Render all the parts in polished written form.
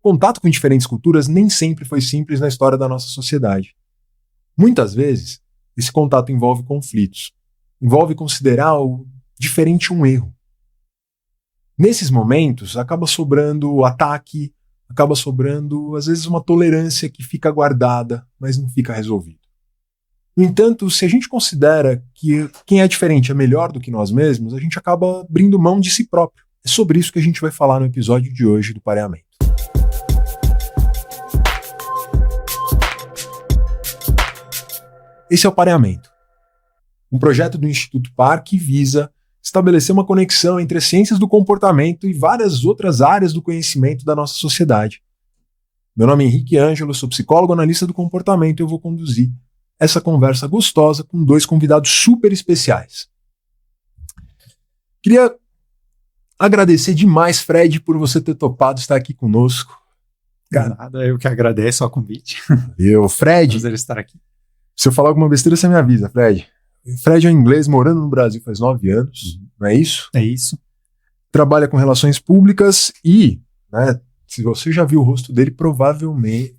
contato com diferentes culturas nem sempre foi simples na história da nossa sociedade. Muitas vezes, esse contato envolve conflitos, envolve considerar o diferente um erro. Nesses momentos, acaba sobrando ataque, acaba sobrando, às vezes, uma tolerância que fica guardada, mas não fica resolvida. No entanto, se a gente considera que quem é diferente é melhor do que nós mesmos, a gente acaba abrindo mão de si próprio. É sobre isso que a gente vai falar no episódio de hoje do Pareamento. Esse é o Pareamento, um projeto do Instituto Par que visa estabelecer uma conexão entre as ciências do comportamento e várias outras áreas do conhecimento da nossa sociedade. Meu nome é Henrique Ângelo, sou psicólogo analista do comportamento e eu vou conduzir essa conversa gostosa com dois convidados super especiais. Queria agradecer demais, Fred, por você ter topado estar aqui conosco. Nada, eu que agradeço o convite. Fred, prazer estar aqui. Se eu falar alguma besteira, você me avisa, Fred. Fred é um inglês morando no Brasil faz 9 anos, não é isso? É isso. Trabalha com relações públicas e, né, se você já viu o rosto dele, provavelmente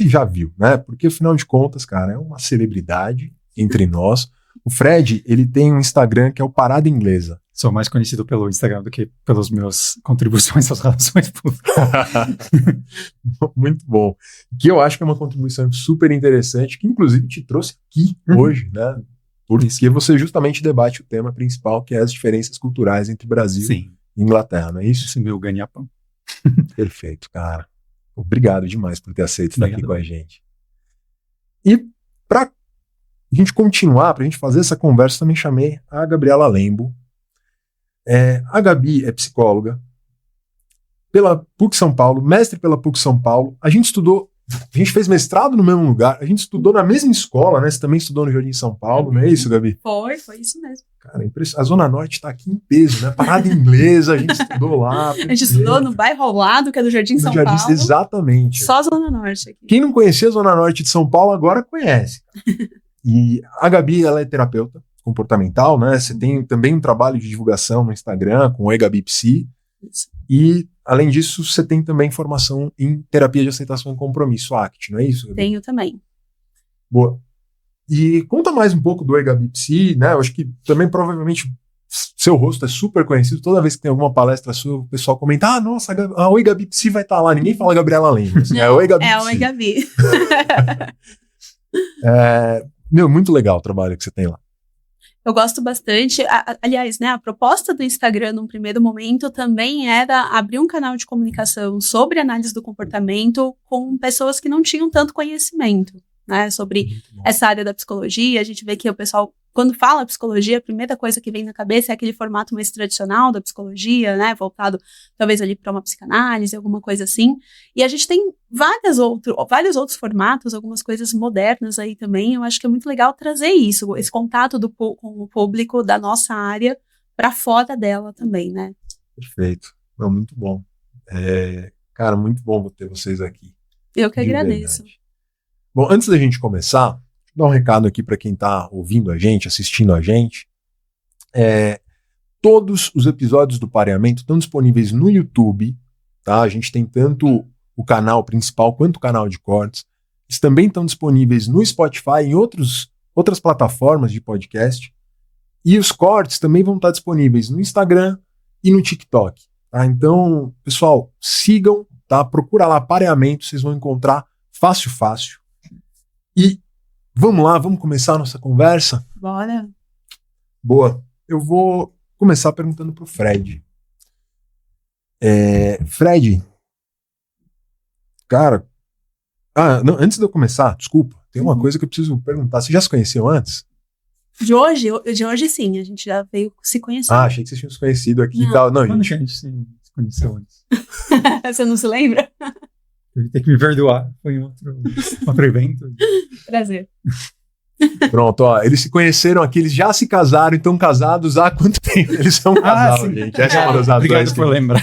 já viu, né? Porque afinal de contas, cara, é uma celebridade entre nós. O Fred, ele tem um Instagram que é o Parada Inglesa. Sou mais conhecido pelo Instagram do que pelas minhas contribuições às relações públicas. Muito bom. Que eu acho que é uma contribuição super interessante, que inclusive te trouxe aqui hoje, né? Porque você justamente debate o tema principal, que é as diferenças culturais entre Brasil e Inglaterra, não é isso? Esse meu ganha-pão. Perfeito, cara. Obrigado demais por ter aceito estar aqui com a gente. E para a gente continuar, para a gente fazer essa conversa, também chamei a Gabriela Lembo. A Gabi é psicóloga pela PUC São Paulo, mestre pela PUC São Paulo. A gente fez mestrado no mesmo lugar, a gente estudou na mesma escola, né? Você também estudou no Jardim São Paulo, não é isso, Gabi? Foi isso mesmo. Cara, a Zona Norte está aqui em peso, né? Parada Inglesa, a gente estudou lá. A gente estudou no bairro ao lado, que é do Jardim São Paulo. Exatamente. Só a Zona Norte aqui. Quem não conhecia a Zona Norte de São Paulo agora conhece. E a Gabi, ela é terapeuta comportamental, né? Você tem também um trabalho de divulgação no Instagram com Oi Gabi Psi. Isso. E, além disso, você tem também formação em terapia de aceitação e compromisso, ACT, não é isso, Gabi? Tenho também. Boa. E conta mais um pouco do Oi Gabi Psi, né? Eu acho que também provavelmente seu rosto é super conhecido. Toda vez que tem alguma palestra sua, o pessoal comenta: nossa, a Oi Gabi Psi vai estar lá. Ninguém fala Gabriela Lemos. Assim, é Oi Gabi Psi. É Oi Gabi. Muito legal o trabalho que você tem lá. Eu gosto bastante. Aliás, né, a proposta do Instagram, num primeiro momento, também era abrir um canal de comunicação sobre análise do comportamento com pessoas que não tinham tanto conhecimento, né, sobre essa área da psicologia. A gente vê que o pessoal, quando fala psicologia, a primeira coisa que vem na cabeça é aquele formato mais tradicional da psicologia, né, voltado talvez ali para uma psicanálise, alguma coisa assim. E a gente tem vários outros formatos, algumas coisas modernas aí também. Eu acho que é muito legal trazer isso, esse contato com o público da nossa área para fora dela também, né? Perfeito. Muito bom. Cara, muito bom ter vocês aqui. Eu que agradeço. Verdade. Bom, antes da gente começar, vou dar um recado aqui para quem está ouvindo a gente, assistindo a gente. Todos os episódios do Pareamento estão disponíveis no YouTube, tá? A gente tem tanto o canal principal quanto o canal de cortes. Eles também estão disponíveis no Spotify e em outras plataformas de podcast. E os cortes também vão estar disponíveis no Instagram e no TikTok. Tá? Então, pessoal, sigam, tá? Procura lá Pareamento, vocês vão encontrar fácil. E vamos lá, vamos começar a nossa conversa? Bora. Boa. Eu vou começar perguntando pro Fred. Fred, cara... não, antes de eu começar, desculpa, tem uma coisa que eu preciso perguntar. Vocês já se conheciam antes? De hoje sim, a gente já veio se conhecer. Achei que vocês tinham se conhecido aqui e tal. Não, quando a gente se conheceu antes? Você não se lembra? Eu tenho que me perdoar. Foi em outro evento. Prazer. Pronto, ó. Eles se conheceram aqui, eles já se casaram, então casados há quanto tempo? Eles são um casal, gente. Essa é uma das razões. Obrigado por lembrar.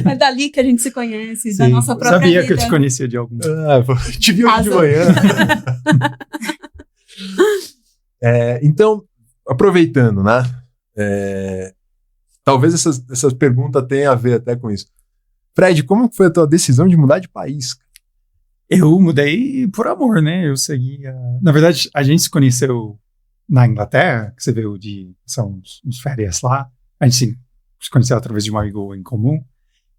É dali que a gente se conhece, Sim, da nossa própria sabia vida. Que eu te conhecia de algum. Te vi hoje de manhã. Então, aproveitando, né? Talvez essas perguntas tenham a ver até com isso. Fred, como foi a tua decisão de mudar de país? Eu mudei por amor, né? Eu seguia... Na verdade, a gente se conheceu na Inglaterra, que você veio são uns férias lá. A gente se conheceu através de um amigo em comum.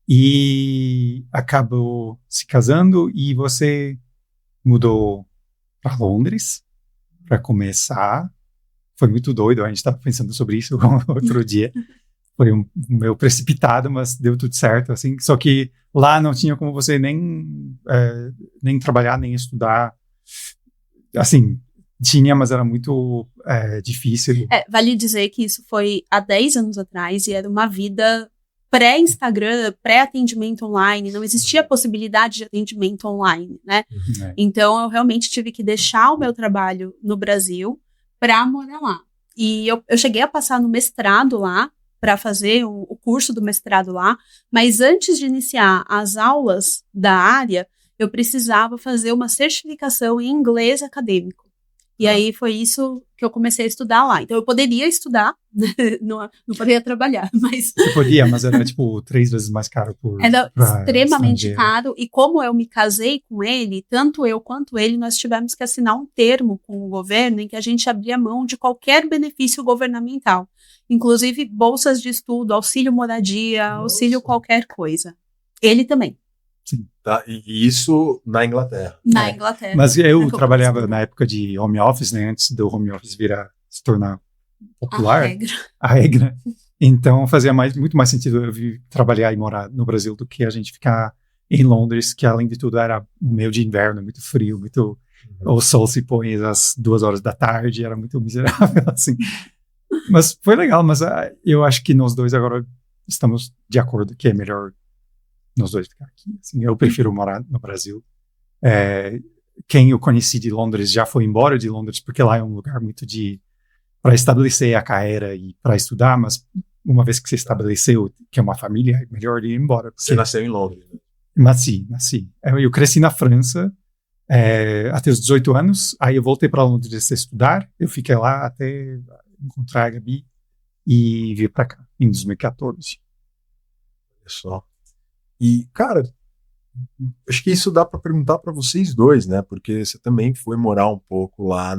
E acabou se casando e você mudou para Londres para começar. Foi muito doido, a gente estava pensando sobre isso outro dia. Foi meio precipitado, mas deu tudo certo, assim. Só que lá não tinha como você nem trabalhar, nem estudar. Assim, tinha, mas era muito difícil. Vale dizer que isso foi há 10 anos atrás e era uma vida pré-Instagram, pré-atendimento online. Não existia possibilidade de atendimento online, né? Então, eu realmente tive que deixar o meu trabalho no Brasil para morar lá. E eu cheguei a passar no mestrado lá, para fazer o curso do mestrado lá, mas antes de iniciar as aulas da área, eu precisava fazer uma certificação em inglês acadêmico. E aí foi isso que eu comecei a estudar lá. Então eu poderia estudar, não poderia trabalhar, mas... Você podia, mas era tipo 3 vezes mais caro Era extremamente caro, e como eu me casei com ele, tanto eu quanto ele, nós tivemos que assinar um termo com o governo em que a gente abria mão de qualquer benefício governamental. Inclusive bolsas de estudo, auxílio moradia, auxílio qualquer coisa. Ele também. Sim. Tá, e isso na Inglaterra. Na Inglaterra. Mas eu trabalhava na época de home office, né? Antes do home office se tornar popular. A regra. Então fazia muito mais sentido eu vir trabalhar e morar no Brasil do que a gente ficar em Londres, que além de tudo era meio de inverno, muito frio, o sol se põe às 2 horas da tarde, era muito miserável, assim. Mas foi legal, mas eu acho que nós dois agora estamos de acordo que é melhor nós dois ficar aqui. Assim, eu prefiro morar no Brasil. Quem eu conheci de Londres já foi embora de Londres, porque lá é um lugar muito para estabelecer a carreira e para estudar, mas uma vez que você estabeleceu que é uma família, é melhor ir embora. Você nasceu em Londres, né? Nasci. Eu cresci na França até os 18 anos, aí eu voltei para Londres estudar, eu fiquei lá até encontrar a Gabi e vir para cá, em 2014. Olha só. E, cara, acho que isso dá para perguntar para vocês dois, né? Porque você também foi morar um pouco lá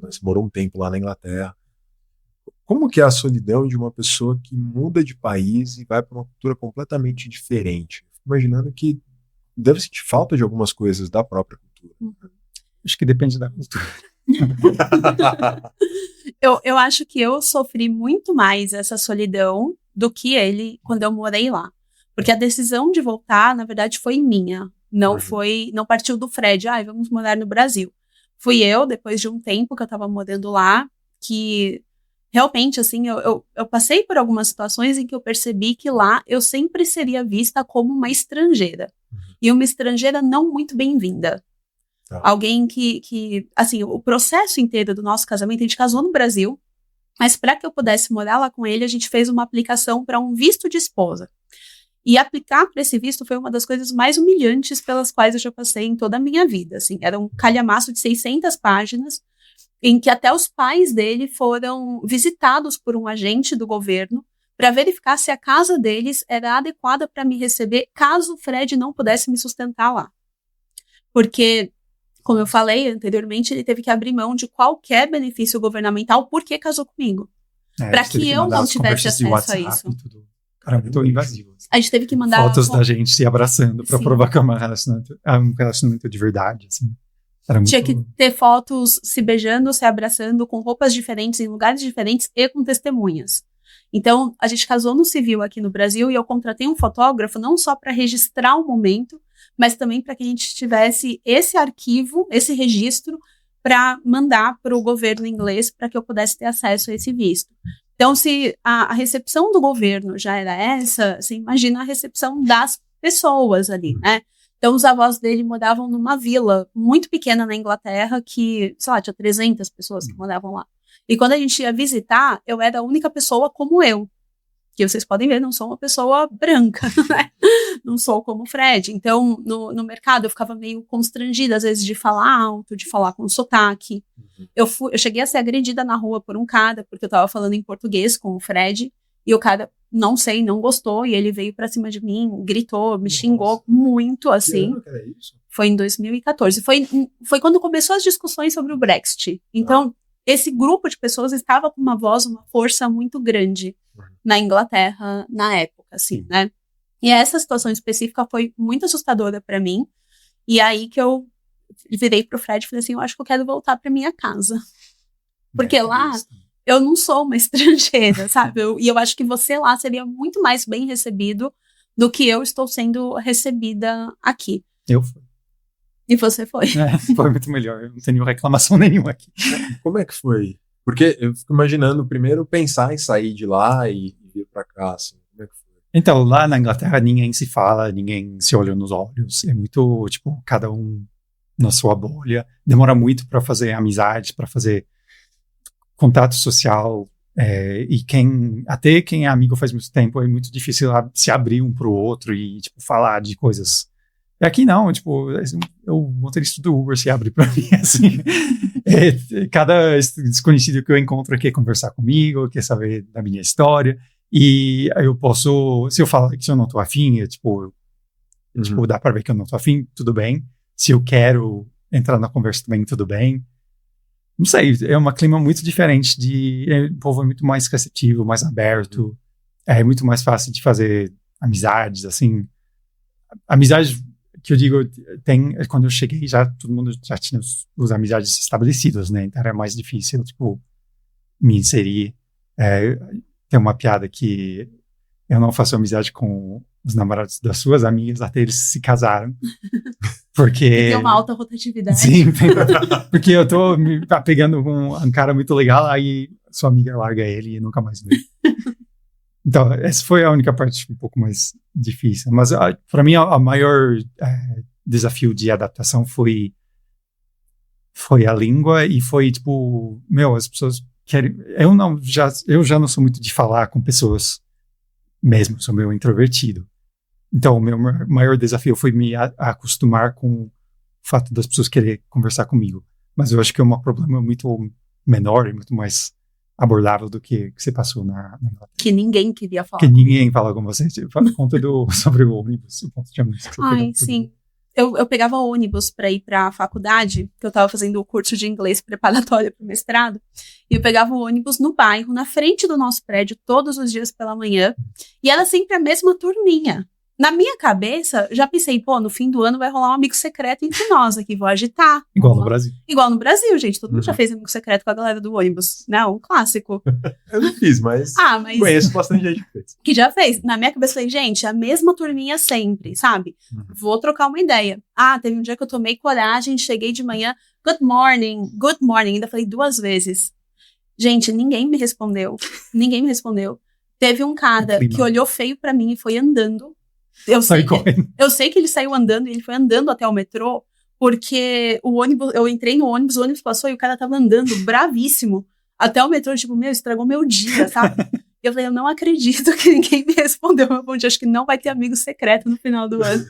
você morou um tempo lá na Inglaterra. Como que é a solidão de uma pessoa que muda de país e vai para uma cultura completamente diferente? Fico imaginando que deve sentir falta de algumas coisas da própria cultura. Acho que depende da cultura. Eu acho que eu sofri muito mais essa solidão do que ele quando eu morei lá. Porque a decisão de voltar, na verdade, foi minha. Não partiu do Fred, vamos morar no Brasil. Fui eu, depois de um tempo que eu estava morando lá, que realmente, assim, eu passei por algumas situações em que eu percebi que lá eu sempre seria vista como uma estrangeira. E uma estrangeira não muito bem-vinda. Alguém que, assim, o processo inteiro do nosso casamento, a gente casou no Brasil, mas para que eu pudesse morar lá com ele, a gente fez uma aplicação para um visto de esposa. E aplicar para esse visto foi uma das coisas mais humilhantes pelas quais eu já passei em toda a minha vida. Assim, era um calhamaço de 600 páginas, em que até os pais dele foram visitados por um agente do governo para verificar se a casa deles era adequada para me receber, caso o Fred não pudesse me sustentar lá. Porque, como eu falei anteriormente, ele teve que abrir mão de qualquer benefício governamental porque casou comigo. Para que eu não tivesse acesso a isso. Era muito invasivo. Assim. A gente teve que mandar fotos da gente se abraçando para provocar um relacionamento de verdade. Assim. Tinha que ter fotos se beijando, se abraçando, com roupas diferentes, em lugares diferentes e com testemunhas. Então, a gente casou no civil aqui no Brasil e eu contratei um fotógrafo não só para registrar o momento, mas também para que a gente tivesse esse arquivo, esse registro, para mandar para o governo inglês para que eu pudesse ter acesso a esse visto. Então, se a recepção do governo já era essa, você imagina a recepção das pessoas ali, né? Então, os avós dele moravam numa vila muito pequena na Inglaterra que, sei lá, tinha 300 pessoas que moravam lá. E quando a gente ia visitar, eu era a única pessoa como eu. Que vocês podem ver, não sou uma pessoa branca, né? Não sou como o Fred. Então, no mercado, eu ficava meio constrangida, às vezes, de falar alto, de falar com sotaque. Eu cheguei a ser agredida na rua por um cara, porque eu tava falando em português com o Fred, e o cara não sei, não gostou, e ele veio pra cima de mim, gritou, me xingou muito, assim. Que ano que era isso? Foi em 2014. Foi quando começou as discussões sobre o Brexit. Então, esse grupo de pessoas estava com uma voz, uma força muito grande na Inglaterra na época, assim, né? E essa situação específica foi muito assustadora pra mim. E aí que eu virei pro Fred e falei assim, eu acho que eu quero voltar pra minha casa. Porque lá, eu não sou uma estrangeira, sabe? E eu acho que você lá seria muito mais bem recebido do que eu estou sendo recebida aqui. Eu fui. E você foi? Foi muito melhor, eu não tenho reclamação nenhuma aqui. Como é que foi? Porque eu fico imaginando primeiro pensar em sair de lá e vir pra cá, assim. Como é que foi? Então, lá na Inglaterra ninguém se fala, ninguém se olha nos olhos. É muito, tipo, cada um na sua bolha. Demora muito para fazer amizades, para fazer contato social. E até quem é amigo faz muito tempo, é muito difícil se abrir um pro outro e, tipo, falar de coisas. E aqui não, tipo, o motorista do Uber se abre pra mim, assim. Cada desconhecido que eu encontro quer conversar comigo, quer saber da minha história. E aí eu posso, se eu falar que eu não tô afim, tipo, dá pra ver que eu não tô afim, tudo bem. Se eu quero entrar na conversa também, tudo bem. Não sei, é um clima muito diferente o povo é muito mais receptivo, mais aberto. É muito mais fácil de fazer amizades, assim. Amizades que eu digo, quando eu cheguei, todo mundo já tinha os amizades estabelecidas, né? Então era mais difícil, tipo, me inserir. Tem uma piada que eu não faço amizade com os namorados das suas amigas até eles se casaram. Porque... Tem uma alta rotatividade. Sim, porque eu tô me pegando um cara muito legal, aí sua amiga larga ele e nunca mais vê. Então, essa foi a única parte um pouco mais difícil. Mas, para mim, a maior desafio de adaptação foi a língua e foi, tipo, as pessoas querem... Eu já não sou muito de falar com pessoas mesmo, sou meio introvertido. Então, o meu maior desafio foi me acostumar com o fato das pessoas quererem conversar comigo. Mas eu acho que é um problema muito menor e muito mais abordável do que você passou na Inglaterra. Que ninguém queria falar. Que ninguém fala com você. Conta sobre o ônibus. Ai, sim. Eu pegava ônibus para ir para a faculdade, que eu estava fazendo o curso de inglês preparatório para o mestrado, e eu pegava o ônibus no bairro, na frente do nosso prédio, todos os dias pela manhã, e era sempre a mesma turminha. Na minha cabeça, já pensei, no fim do ano vai rolar um amigo secreto entre nós aqui, vou agitar. Igual no Brasil. Igual no Brasil, gente. Todo mundo já fez amigo secreto com a galera do ônibus, né? Um clássico. Eu não fiz, mas conheço bastante gente que fez. Que já fez. Na minha cabeça, eu falei, gente, a mesma turminha sempre, sabe? Vou trocar uma ideia. Teve um dia que eu tomei coragem, cheguei de manhã, good morning, ainda falei 2 vezes. Gente, ninguém me respondeu. Teve um cara que olhou feio pra mim e foi andando. Eu sei que ele saiu andando e ele foi andando até o metrô, porque eu entrei no ônibus, o ônibus passou e o cara tava andando bravíssimo até o metrô, tipo, estragou meu dia, sabe? E eu falei, eu não acredito que ninguém me respondeu meu bom dia, acho que não vai ter amigo secreto no final do ano.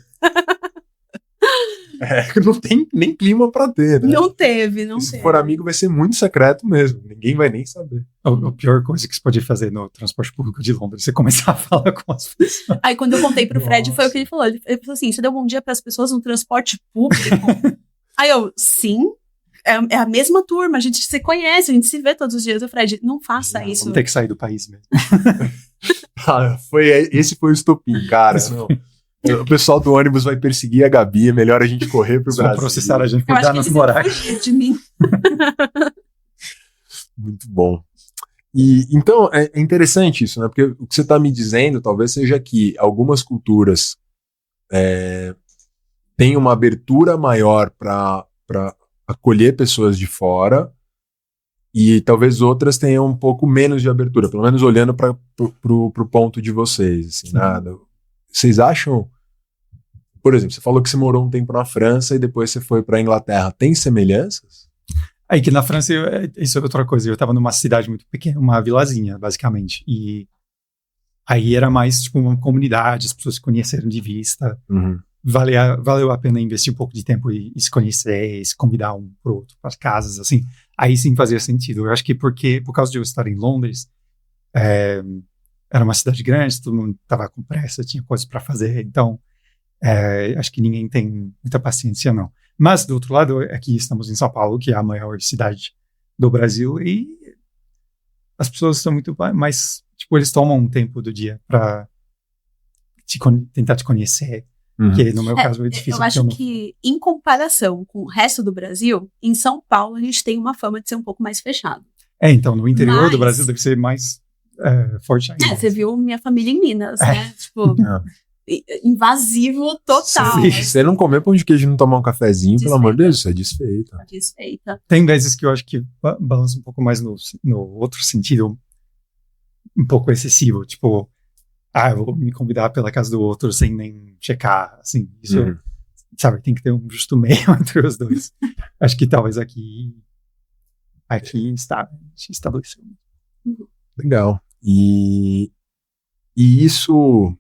Não tem nem clima pra ter, né? Não teve. Se for amigo, vai ser muito secreto mesmo. Ninguém vai nem saber. A pior coisa que você pode fazer no transporte público de Londres é você começar a falar com as pessoas. Aí, quando eu contei pro Fred, foi o que ele falou. Ele falou assim, você deu bom dia pras pessoas no transporte público? Aí eu, sim. É a mesma turma, a gente se conhece, a gente se vê todos os dias. O Fred, não faça isso. Vamos ter que sair do país mesmo. Esse foi o estopim, cara. Não. O pessoal do ônibus vai perseguir a Gabi, é melhor a gente correr pro Brasil. Processar a gente por danos morais. De mim. Muito bom. E então é interessante isso, né? Porque o que você está me dizendo talvez seja que algumas culturas têm uma abertura maior para acolher pessoas de fora e talvez outras tenham um pouco menos de abertura, pelo menos olhando para pro ponto de vocês. Assim, nada. Vocês acham, por exemplo, você falou que você morou um tempo na França e depois você foi para a Inglaterra. Tem semelhanças? Aí que na França, isso é outra coisa. Eu estava numa cidade muito pequena, uma vilazinha, basicamente. E aí era mais tipo uma comunidade, as pessoas se conheceram de vista. Valeu a pena investir um pouco de tempo e se conhecer, se convidar um pro outro para casas, assim. Aí sim fazia sentido. Eu acho que por causa de eu estar em Londres, era uma cidade grande, todo mundo estava com pressa, tinha coisas para fazer, então acho que ninguém tem muita paciência, não. Mas, do outro lado, aqui estamos em São Paulo, que é a maior cidade do Brasil, e as pessoas são muito mais, tipo, eles tomam um tempo do dia para tentar te conhecer, que no meu caso é difícil. Eu acho que, em comparação com o resto do Brasil, em São Paulo a gente tem uma fama de ser um pouco mais fechado. Então, no interior do Brasil deve ser mais forte ainda. Você viu minha família em Minas, né? Tipo, invasivo total. Se você não comer pão de queijo e não tomar um cafezinho, pelo amor de Deus, isso é desfeita. Tem vezes que eu acho que balança um pouco mais no outro sentido, um pouco excessivo, tipo, eu vou me convidar pela casa do outro sem nem checar, assim, isso, sabe, tem que ter um justo meio entre os dois. Acho que talvez aqui se estabeleceu. Legal. E isso,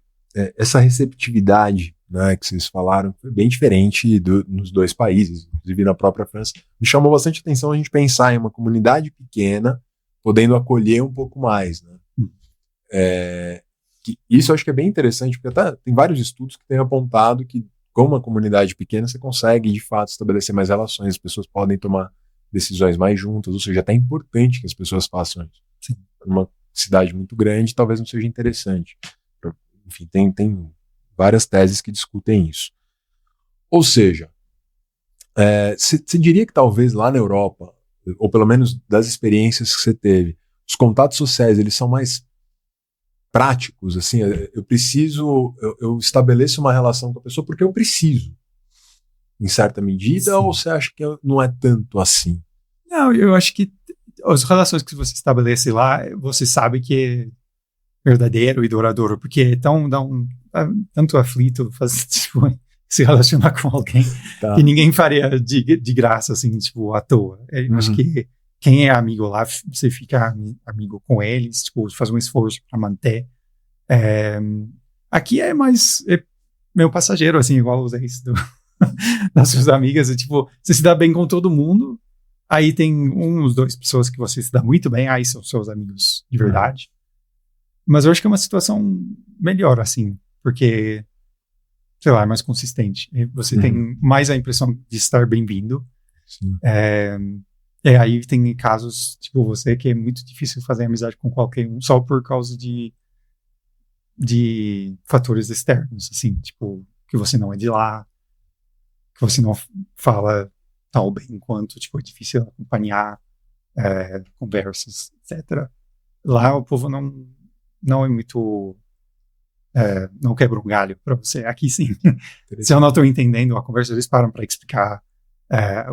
essa receptividade, né, que vocês falaram, foi bem diferente nos dois países, inclusive na própria França. Me chamou bastante atenção a gente pensar em uma comunidade pequena, podendo acolher um pouco mais, né? Isso eu acho que é bem interessante, porque tem vários estudos que têm apontado que com uma comunidade pequena você consegue, de fato, estabelecer mais relações, as pessoas podem tomar decisões mais juntas, ou seja, até é importante que as pessoas façam isso. Sim. Numa cidade muito grande, talvez não seja interessante. Enfim, tem várias teses que discutem isso. Ou seja, você diria que talvez lá na Europa, ou pelo menos das experiências que você teve, os contatos sociais, eles são mais práticos, assim, eu estabeleço uma relação com a pessoa porque eu preciso, em certa medida, sim. Ou você acha que não é tanto assim? Não, eu acho que as relações que você estabelece lá, você sabe que é verdadeiro e duradouro, porque é tanto aflito tipo, se relacionar com alguém que ninguém faria de graça, assim, tipo, à toa. Eu acho que quem é amigo lá, você fica amigo com eles, tipo, faz um esforço para manter. Aqui é mais meio passageiro, assim, igual os ex das suas amigas. Tipo, você se dá bem com todo mundo, aí tem duas pessoas que você se dá muito bem, aí são seus amigos de verdade. Mas eu acho que é uma situação melhor, assim, porque, sei lá, é mais consistente. Você tem mais a impressão de estar bem-vindo. Aí tem casos, tipo você, que é muito difícil fazer amizade com qualquer um, só por causa de fatores externos, assim, tipo, que você não é de lá, que você não fala tão bem quanto, tipo, é difícil acompanhar conversas, etc. Lá o povo não é muito... não quebra um galho pra você. Aqui sim. Se eu não estou entendendo a conversa, eles param para explicar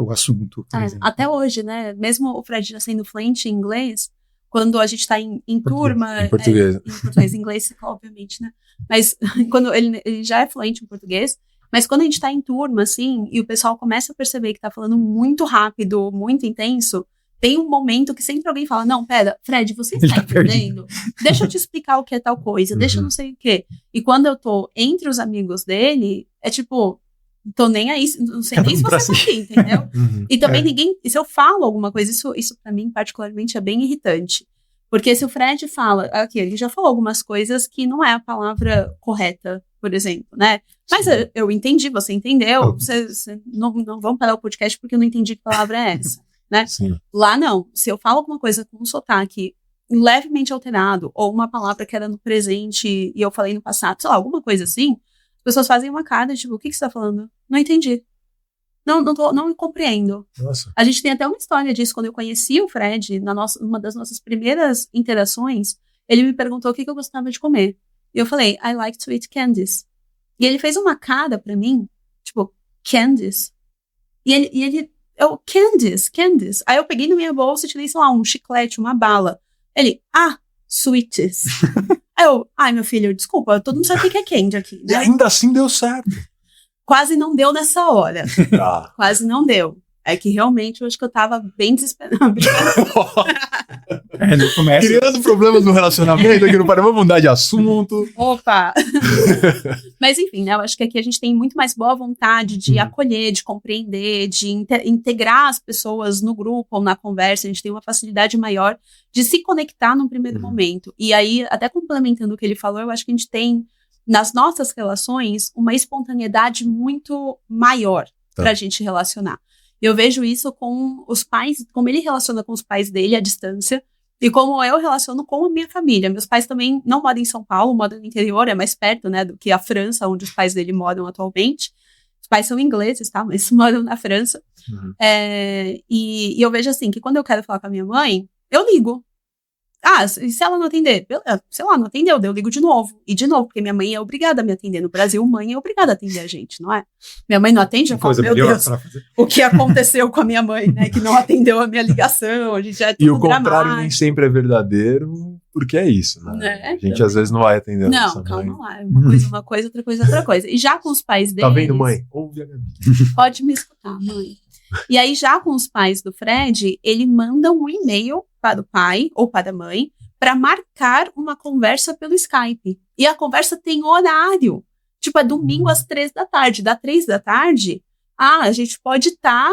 o assunto, por exemplo. Até hoje, né? Mesmo o Fred já sendo fluente em inglês, quando a gente está em turma... Em português. Em português, em inglês, obviamente, né? Mas quando ele já é fluente em português, mas quando a gente está em turma, assim, e o pessoal começa a perceber que está falando muito rápido, muito intenso, tem um momento que sempre alguém fala, não, pera, Fred, você está entendendo? Deixa eu te explicar o que é tal coisa, deixa eu não sei o quê. E quando eu tô entre os amigos dele, é tipo... Tô nem aí, não sei nem se você tá aqui, entendeu? E também e se eu falo alguma coisa, isso pra mim particularmente é bem irritante. Porque se o Fred fala, aqui, ele já falou algumas coisas que não é a palavra correta, por exemplo, né? Mas eu entendi, você entendeu, vocês não vão parar o podcast porque eu não entendi que palavra é essa, né? Sim. Lá não, se eu falo alguma coisa com um sotaque levemente alterado, ou uma palavra que era no presente e eu falei no passado, sei lá, alguma coisa assim, as pessoas fazem uma cara, tipo, o que você tá falando? Não entendi. Não compreendo. Nossa. A gente tem até uma história disso. Quando eu conheci o Fred, uma das nossas primeiras interações, ele me perguntou o que eu gostava de comer. E eu falei, I like to eat candies. E ele fez uma cara pra mim, tipo, candies. E ele candies. Aí eu peguei na minha bolsa e tirei, sei lá, um chiclete, uma bala. Ele, sweeties. Aí eu, meu filho, desculpa, todo mundo sabe o que é candy aqui, né? E ainda assim deu certo. Quase não deu nessa hora. Quase não deu. É que realmente eu acho que eu tava bem desesperada. Não começa. Criando problemas no relacionamento, aqui no Paraná, vamos mudar de assunto. Opa! Mas enfim, né? Eu acho que aqui a gente tem muito mais boa vontade de acolher, de compreender, de integrar as pessoas no grupo ou na conversa. A gente tem uma facilidade maior de se conectar num primeiro momento. E aí, até complementando o que ele falou, eu acho que a gente tem, nas nossas relações, uma espontaneidade muito maior pra gente relacionar. Eu vejo isso com os pais, como ele relaciona com os pais dele à distância, e como eu relaciono com a minha família. Meus pais também não moram em São Paulo, moram no interior, é mais perto, né, do que a França, onde os pais dele moram atualmente. Os pais são ingleses, tá, mas moram na França. E eu vejo assim, que quando eu quero falar com a minha mãe, eu ligo. Ah, e se ela não atender? Sei lá, não atendeu, daí eu ligo de novo. E de novo, porque minha mãe é obrigada a me atender. No Brasil, mãe é obrigada a atender a gente, não é? Minha mãe não atende, eu falo, meu Deus, o que aconteceu com a minha mãe, né? Que não atendeu a minha ligação, a gente é tudo E o contrário dramático. nem sempre é verdadeiro, porque é isso, né? A gente às vezes não vai atender a nossa mãe. Não, calma lá. Uma coisa, outra coisa, outra coisa. E já com os pais deles... Tá vendo, mãe? Ouve a minha... Pode me escutar, mãe. E aí, já com os pais do Fred, ele manda um e-mail para o pai ou para a mãe para marcar uma conversa pelo Skype. E a conversa tem horário. Tipo, é domingo às 3 da tarde. Da 3 da tarde, a gente pode estar,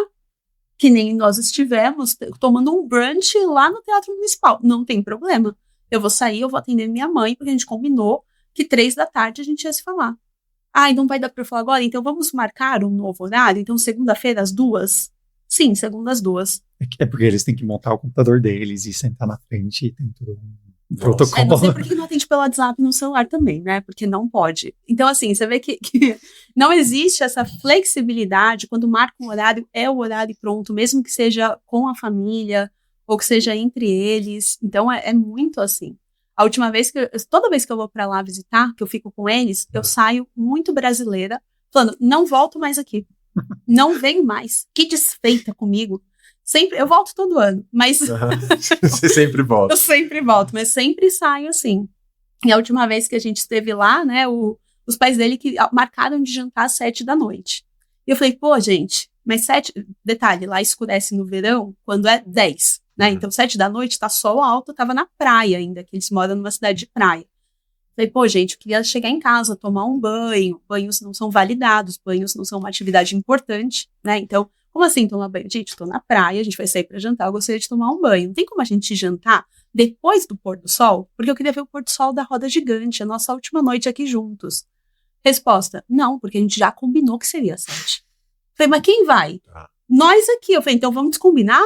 que nem nós estivemos, tomando um brunch lá no Teatro Municipal. Não tem problema. Eu vou sair, eu vou atender minha mãe, porque a gente combinou que 3 da tarde a gente ia se falar. E não vai dar para eu falar agora? Então vamos marcar um novo horário? Então segunda-feira às 2? Sim, segunda às 2. É porque eles têm que montar o computador deles e sentar na frente e tem todo um protocolo. Não sei por que não atende pelo WhatsApp no celular também, né? Porque não pode. Então, assim, você vê que não existe essa flexibilidade. Quando marca um horário, é o horário pronto, mesmo que seja com a família ou que seja entre eles. Então, é muito assim. A última vez toda vez que eu vou pra lá visitar, que eu fico com eles, eu saio muito brasileira, falando, não volto mais aqui. Não venho mais. Que desfeita comigo. Sempre, eu volto todo ano, mas... Você sempre volta. Eu sempre volto, mas sempre saio assim. E a última vez que a gente esteve lá, né, os pais dele que marcaram de jantar às 7 da noite. E eu falei, pô, gente, mas 7... Detalhe, lá escurece no verão quando é 10, né? Então 7 da noite tá sol alto, eu tava na praia ainda, que eles moram numa cidade de praia. Falei, pô, gente, eu queria chegar em casa, tomar um banho. Banhos não são validados, banhos não são uma atividade importante, né? Então, como assim tomar banho? Gente, tô na praia, a gente vai sair pra jantar, eu gostaria de tomar um banho. Não tem como a gente jantar depois do pôr do sol? Porque eu queria ver o pôr do sol da roda gigante, a nossa última noite aqui juntos. Resposta, não, porque a gente já combinou que seria às 7. Falei, mas quem vai? Nós aqui. Eu falei, então vamos descombinar?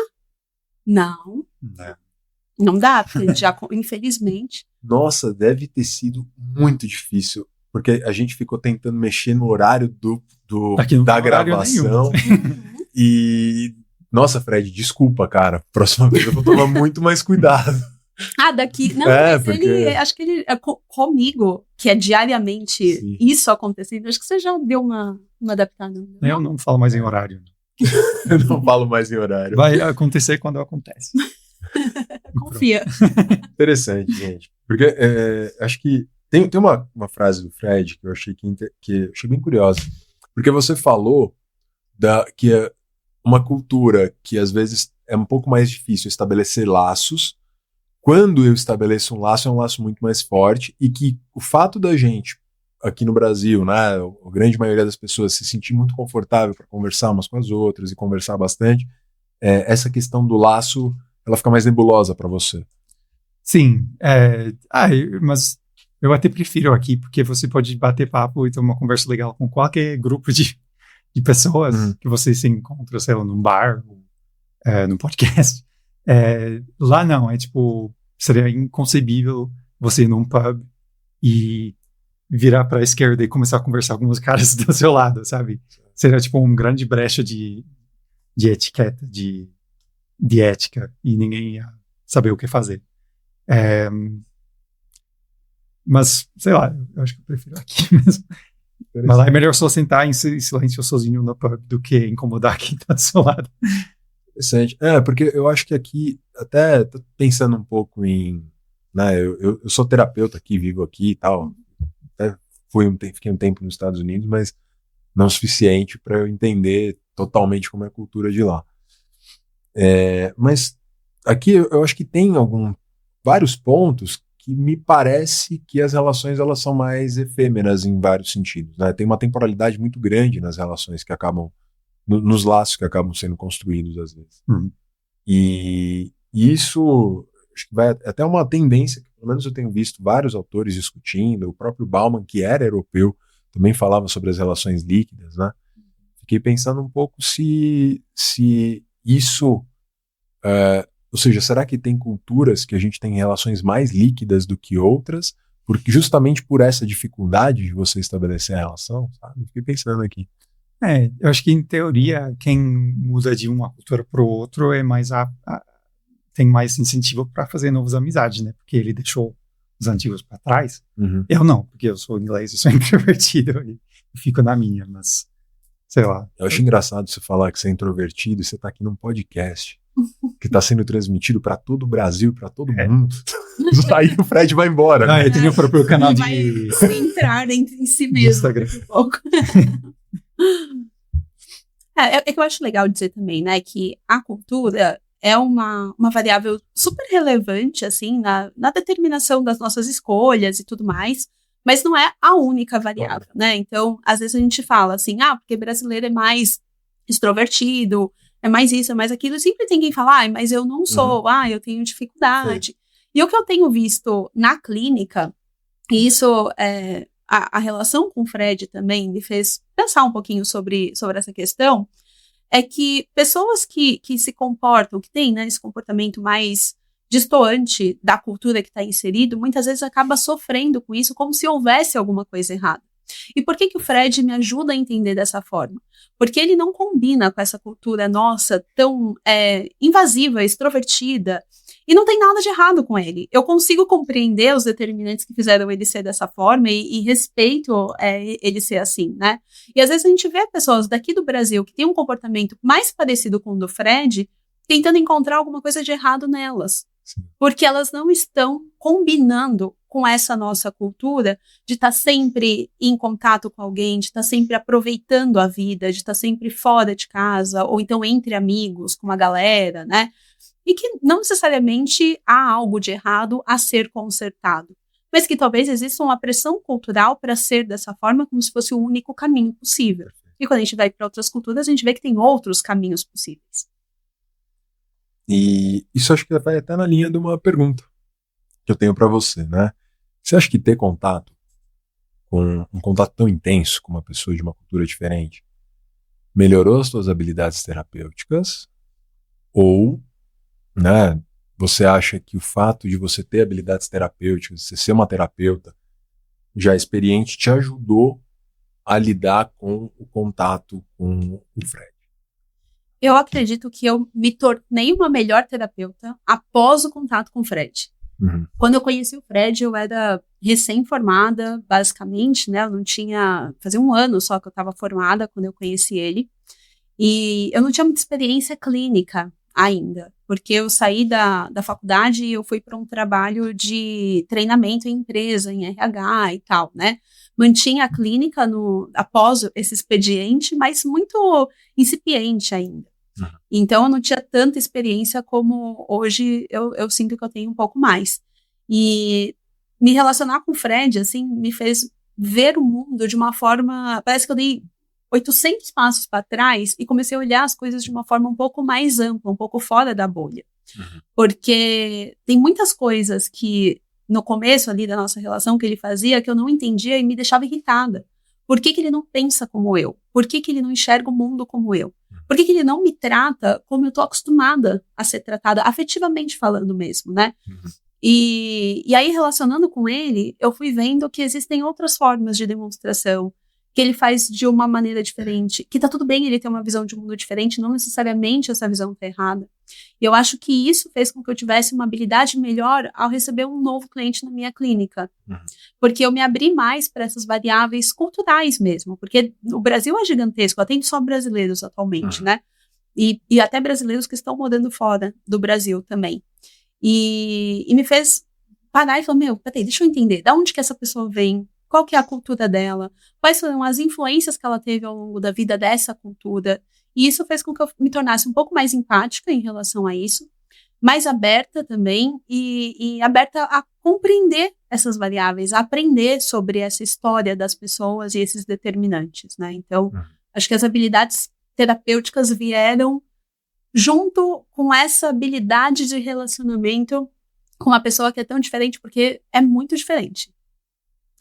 Não. Não dá, porque a gente já, infelizmente... Nossa, deve ter sido muito difícil, porque a gente ficou tentando mexer no horário da gravação. E, nossa, Fred, desculpa, cara. Próxima vez eu vou tomar muito mais cuidado. Daqui... Não, mas porque... acho que ele... Comigo, que é diariamente isso acontecendo, acho que você já deu uma adaptada. Eu não falo mais em horário. Eu não falo mais em horário. Vai acontecer quando acontece. Confia. Interessante, gente. Porque acho que tem uma frase do Fred que eu achei que achei bem curiosa. Porque você falou que é uma cultura que às vezes é um pouco mais difícil estabelecer laços. Quando eu estabeleço um laço, é um laço muito mais forte, e que o fato da gente, aqui no Brasil, né, a grande maioria das pessoas se sentir muito confortável para conversar umas com as outras e conversar bastante, essa questão do laço, ela fica mais nebulosa para você. Sim, mas eu até prefiro aqui, porque você pode bater papo e ter uma conversa legal com qualquer grupo de pessoas que você se encontra, sei lá, num bar, num podcast. Lá não, seria inconcebível você ir num pub e virar para a esquerda e começar a conversar com os caras do seu lado, sabe? Seria um grande brecha de etiqueta, de ética, e ninguém ia saber o que fazer. Mas, sei lá, eu acho que eu prefiro aqui mesmo. Mas lá é melhor só sentar em silêncio sozinho no pub do que incomodar quem tá do seu lado. Interessante. Porque eu acho que aqui, até tô pensando um pouco em... Né, eu sou terapeuta aqui, vivo aqui e tal. Até fiquei um tempo nos Estados Unidos, mas não o suficiente para eu entender totalmente como é a cultura de lá. Mas aqui eu acho que tem vários pontos que me parece que as relações elas são mais efêmeras em vários sentidos, né? Tem uma temporalidade muito grande nas relações que acabam, nos laços que acabam sendo construídos às vezes. E isso acho que vai até uma tendência, que pelo menos eu tenho visto vários autores discutindo, o próprio Bauman, que era europeu, também falava sobre as relações líquidas, né? Fiquei pensando um pouco se isso, ou seja, será que tem culturas que a gente tem relações mais líquidas do que outras, porque justamente por essa dificuldade de você estabelecer a relação, sabe? Fiquei pensando aqui. Eu acho que em teoria quem muda de uma cultura para o outro tem mais incentivo para fazer novas amizades, né? Porque ele deixou os antigos para trás. Eu não, porque eu sou inglês, eu sou introvertido e fico na minha, mas sei lá. Eu acho engraçado você falar que você é introvertido e você está aqui num podcast que está sendo transmitido para todo o Brasil, para todo mundo. Aí o Fred vai embora. Eu tenho o próprio canal de... Vai centrar em si mesmo. Instagram. Um pouco. É que eu acho legal dizer também, né, que a cultura é uma variável super relevante, assim, na determinação das nossas escolhas e tudo mais, mas não é a única variável, né? Então, às vezes a gente fala assim, porque brasileiro é mais extrovertido, é mais isso, é mais aquilo, e sempre tem quem fala, mas eu não sou, eu tenho dificuldade. Sim. E o que eu tenho visto na clínica, e isso a relação com o Fred também me fez pensar um pouquinho sobre essa questão, é que pessoas que se comportam, que têm, né, esse comportamento mais distoante da cultura que está inserido, muitas vezes acaba sofrendo com isso como se houvesse alguma coisa errada. E por que o Fred me ajuda a entender dessa forma? Porque ele não combina com essa cultura nossa tão invasiva, extrovertida, e não tem nada de errado com ele. Eu consigo compreender os determinantes que fizeram ele ser dessa forma e respeito ele ser assim, né? E às vezes a gente vê pessoas daqui do Brasil que têm um comportamento mais parecido com o do Fred, tentando encontrar alguma coisa de errado nelas. Sim. Porque elas não estão combinando com essa nossa cultura de estar sempre em contato com alguém, de estar sempre aproveitando a vida, de estar sempre fora de casa, ou então entre amigos, com uma galera, né? E que não necessariamente há algo de errado a ser consertado, mas que talvez exista uma pressão cultural para ser dessa forma, como se fosse o único caminho possível. E quando a gente vai para outras culturas, a gente vê que tem outros caminhos possíveis. E isso acho que vai até na linha de uma pergunta que eu tenho para você, né? Você acha que ter contato, com um contato tão intenso com uma pessoa de uma cultura diferente, melhorou as suas habilidades terapêuticas? Ou, né, você acha que o fato de você ter habilidades terapêuticas, você ser uma terapeuta já experiente, te ajudou a lidar com o contato com o Fred? Eu acredito que eu me tornei uma melhor terapeuta após o contato com o Fred. Quando eu conheci o Fred, eu era recém-formada, basicamente, né? Eu não tinha... Fazia um ano só que eu estava formada quando eu conheci ele. E eu não tinha muita experiência clínica ainda, porque eu saí da faculdade e eu fui para um trabalho de treinamento em empresa, em RH e tal, né? Mantinha a clínica após esse expediente, mas muito incipiente ainda. Então, eu não tinha tanta experiência como hoje eu sinto que eu tenho um pouco mais. E me relacionar com o Fred, assim, me fez ver o mundo de uma forma... Parece que eu dei 800 passos para trás e comecei a olhar as coisas de uma forma um pouco mais ampla, um pouco fora da bolha. Porque tem muitas coisas que, no começo ali da nossa relação, que ele fazia, que eu não entendia e me deixava irritada. Por que ele não pensa como eu? Por que ele não enxerga o mundo como eu? Por que ele não me trata como eu estou acostumada a ser tratada, afetivamente falando mesmo, né? E aí, relacionando com ele, eu fui vendo que existem outras formas de demonstração, que ele faz de uma maneira diferente, que tá tudo bem ele ter uma visão de mundo diferente, não necessariamente essa visão tá errada. E eu acho que isso fez com que eu tivesse uma habilidade melhor ao receber um novo cliente na minha clínica. Porque eu me abri mais para essas variáveis culturais mesmo, porque o Brasil é gigantesco, atende só brasileiros atualmente, né? E até brasileiros que estão morando fora do Brasil também. E me fez parar e falar, peraí, deixa eu entender, da onde que essa pessoa vem? Qual que é a cultura dela? Quais foram as influências que ela teve ao longo da vida dessa cultura? E isso fez com que eu me tornasse um pouco mais empática em relação a isso, mais aberta também e aberta a compreender essas variáveis, a aprender sobre essa história das pessoas e esses determinantes, né? Então, acho que as habilidades terapêuticas vieram junto com essa habilidade de relacionamento com uma pessoa que é tão diferente, porque é muito diferente.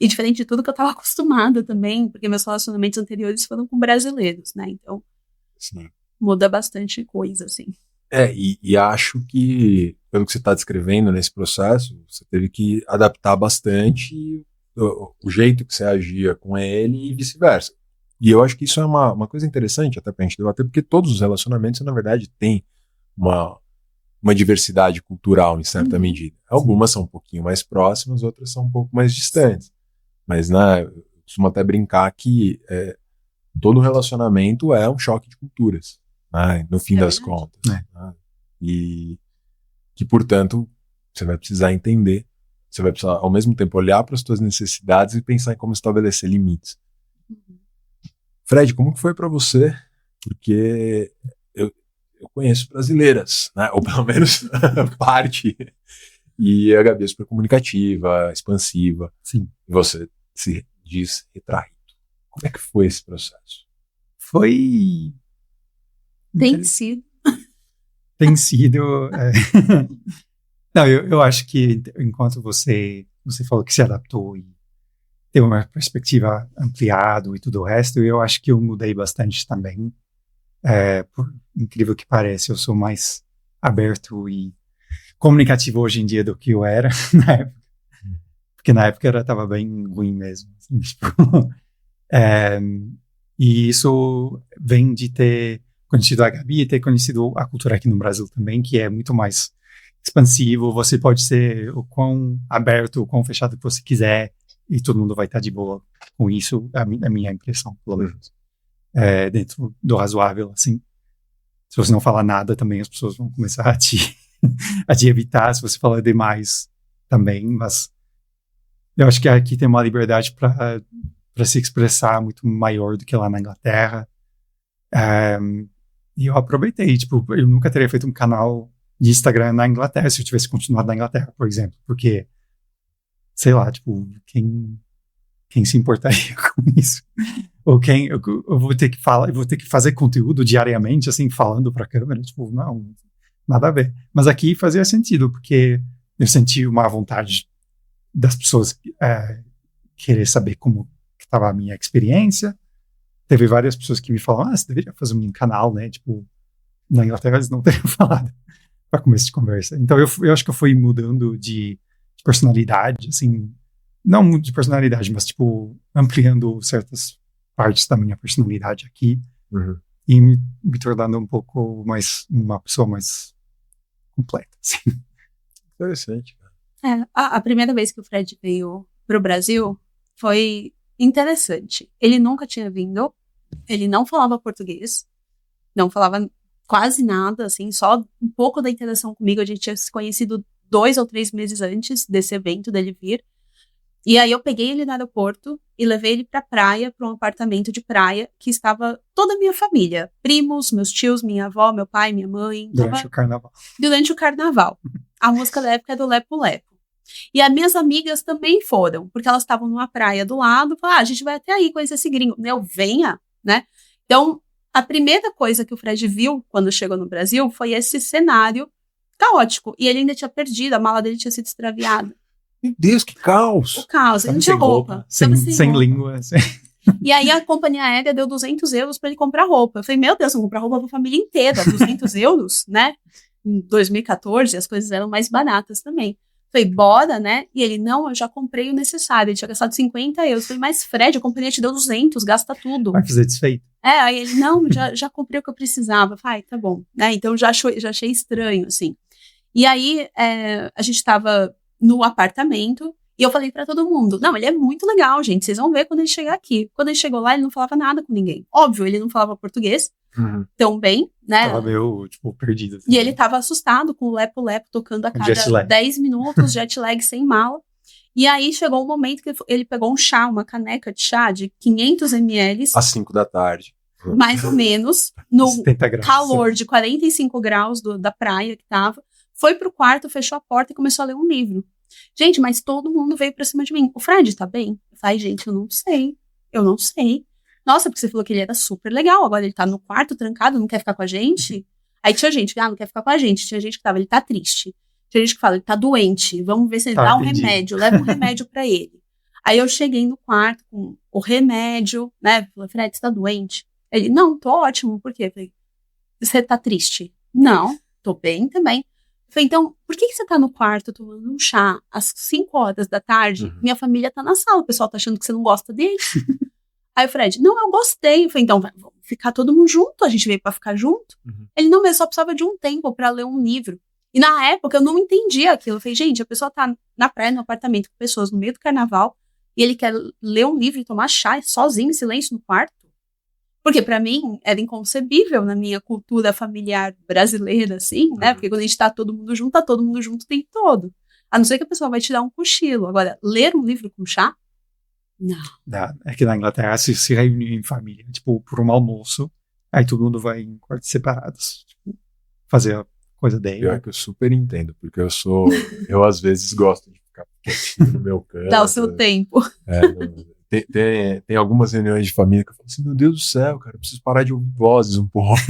E diferente de tudo que eu estava acostumada também, porque meus relacionamentos anteriores foram com brasileiros, né? Então, Sim. Muda bastante coisa, assim. E acho que, pelo que você está descrevendo nesse processo, você teve que adaptar bastante o jeito que você agia com ele e vice-versa. E eu acho que isso é uma coisa interessante até pra gente debater, porque todos os relacionamentos, na verdade, têm uma diversidade cultural em certa medida. Algumas são um pouquinho mais próximas, outras são um pouco mais distantes. Mas, né, eu costumo até brincar que todo relacionamento é um choque de culturas, né, no fim das contas. Né? E que, portanto, você vai precisar entender, você vai precisar, ao mesmo tempo, olhar para as suas necessidades e pensar em como estabelecer limites. Fred, como que foi para você? Porque eu conheço brasileiras, né? Ou pelo menos parte. E a Gabi é super comunicativa, expansiva. Sim. E você se diz retraído. Como é que foi esse processo? Foi... Tem sido. Tem sido... Não, eu acho que enquanto você falou que se adaptou e teve uma perspectiva ampliada e tudo o resto, eu acho que eu mudei bastante também. Por incrível que pareça, eu sou mais aberto e comunicativo hoje em dia do que eu era na época. Porque na época eu estava bem ruim mesmo. Assim, tipo, e isso vem de ter conhecido a Gabi e ter conhecido a cultura aqui no Brasil também, que é muito mais expansivo. Você pode ser o quão aberto, o quão fechado que você quiser, e todo mundo vai estar de boa com isso, a minha impressão, pelo menos. Dentro do razoável, assim. Se você não falar nada também, as pessoas vão começar a te evitar, se você falar demais também, mas eu acho que aqui tem uma liberdade para se expressar muito maior do que lá na Inglaterra. E eu aproveitei, tipo, eu nunca teria feito um canal de Instagram na Inglaterra se eu tivesse continuado na Inglaterra, por exemplo, porque sei lá, tipo, quem se importaria com isso? Ou eu vou ter que falar, eu vou ter que fazer conteúdo diariamente, assim, falando pra câmera, tipo, não, nada a ver. Mas aqui fazia sentido, porque eu senti uma vontade das pessoas querer saber como estava a minha experiência. Teve várias pessoas que me falaram, você deveria fazer um canal, né, tipo, na Inglaterra eles não teriam falado para começo de conversa. Então eu acho que eu fui mudando de personalidade, assim, não de personalidade, mas tipo, ampliando certas partes da minha personalidade aqui e me tornando um pouco mais, uma pessoa mais completa, assim. Interessante. A primeira vez que o Fred veio pro Brasil foi interessante. Ele nunca tinha vindo, ele não falava português, não falava quase nada, assim, só um pouco da interação comigo. A gente tinha se conhecido 2 ou 3 meses antes desse evento dele vir. E aí eu peguei ele no aeroporto e levei ele pra praia, pra um apartamento de praia, que estava toda a minha família. Primos, meus tios, minha avó, meu pai, minha mãe. Durante o carnaval. Durante o carnaval. A música da época é do Lepo Lepo. E as minhas amigas também foram, porque elas estavam numa praia do lado. Falaram, a gente vai até aí conhecer esse gringo. Venha, né? Então, a primeira coisa que o Fred viu quando chegou no Brasil foi esse cenário caótico. E ele ainda tinha perdido, a mala dele tinha sido extraviada. Meu Deus, que caos! O caos, ele não tinha roupa. Sem língua. Assim. E aí a companhia aérea deu 200 euros pra ele comprar roupa. Eu falei, meu Deus, eu vou comprar roupa pra família inteira, 200 euros, né? Em 2014 as coisas eram mais baratas também. Falei, bora, né? E ele, não, eu já comprei o necessário. Ele tinha gastado 50 euros. Eu falei, mas Fred, a companhia te deu 200, gasta tudo. Vai fazer desfeito. Aí ele, não, já comprei o que eu precisava. Eu falei, tá bom. Então já achei estranho, assim. E aí a gente tava no apartamento e eu falei pra todo mundo, não, ele é muito legal, gente, vocês vão ver quando ele chegar aqui. Quando ele chegou lá, ele não falava nada com ninguém. Óbvio, ele não falava português tão bem, né? Tava meio, tipo, perdido. Assim. E ele tava assustado com o Lepo Lepo tocando a cada 10 minutos, jet lag sem mala. E aí chegou um momento que ele pegou um chá, uma caneca de chá de 500 ml. Às 5 da tarde. mais ou menos, no 70 graus. calor de 45 graus da praia que tava, foi pro quarto, fechou a porta e começou a ler um livro. Gente, mas todo mundo veio pra cima de mim. O Fred tá bem? Eu falei, gente, eu não sei. Nossa, porque você falou que ele era super legal, agora ele tá no quarto trancado, não quer ficar com a gente? Aí tinha gente que, não quer ficar com a gente. Tinha gente que tava, ele tá triste. Tinha gente que fala, ele tá doente, vamos ver se ele dá um remédio, leva um remédio pra ele. Aí eu cheguei no quarto com o remédio, né? Falei, Fred, você tá doente? Ele, não, tô ótimo, por quê? Eu falei, você tá triste? Não, tô bem também. Eu falei, então, por que você tá no quarto tomando um chá às 5 horas da tarde? Minha família tá na sala, o pessoal tá achando que você não gosta dele. Aí o Fred, não, eu gostei. Eu falei, então, vamos ficar todo mundo junto, a gente veio pra ficar junto. Ele, não, mas eu só precisava de um tempo pra ler um livro. E na época eu não entendia aquilo. Eu falei, gente, a pessoa tá na praia, no apartamento com pessoas no meio do carnaval, e ele quer ler um livro e tomar chá sozinho, em silêncio, no quarto. Porque pra mim era inconcebível na minha cultura familiar brasileira, assim, né? Porque quando a gente tá todo mundo junto o tempo todo. A não ser que a pessoa vai te dar um cochilo. Agora, ler um livro com chá? Não. É que na Inglaterra se reúne em família, tipo, por um almoço, aí todo mundo vai em quartos separados, tipo, fazer a coisa dele. Pior que eu super entendo, porque eu às vezes gosto de ficar quietinho no meu canto. Dá o seu tempo. Tem algumas reuniões de família que eu falo assim, meu Deus do céu, cara, eu preciso parar de ouvir vozes um pouco.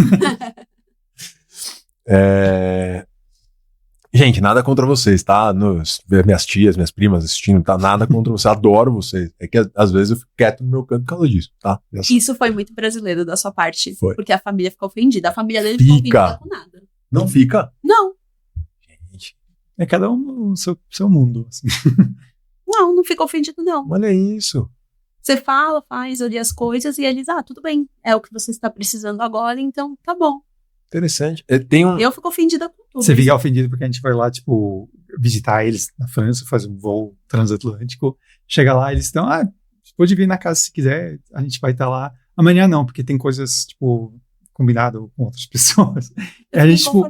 Gente, nada contra vocês, tá? Minhas tias, minhas primas assistindo, tá? Nada contra vocês, adoro vocês. É que às vezes eu fico quieto no meu canto por causa disso, tá? Isso foi muito brasileiro da sua parte. Foi. Porque a família ficou ofendida. A família dele ficou ofendida com nada. Não fica? Não. Gente. É cada um no seu mundo. Assim. Não ficou ofendido, não. Olha isso. Você fala, faz ali as coisas e eles, tudo bem, é o que você está precisando agora, então tá bom. Interessante. Eu fico ofendida com tudo. Você fica ofendido porque a gente vai lá, tipo, visitar eles na França, fazer um voo transatlântico. Chega lá, eles estão, você pode vir na casa se quiser, a gente vai estar lá. Amanhã não, porque tem coisas, tipo, combinado com outras pessoas. E a gente, tipo,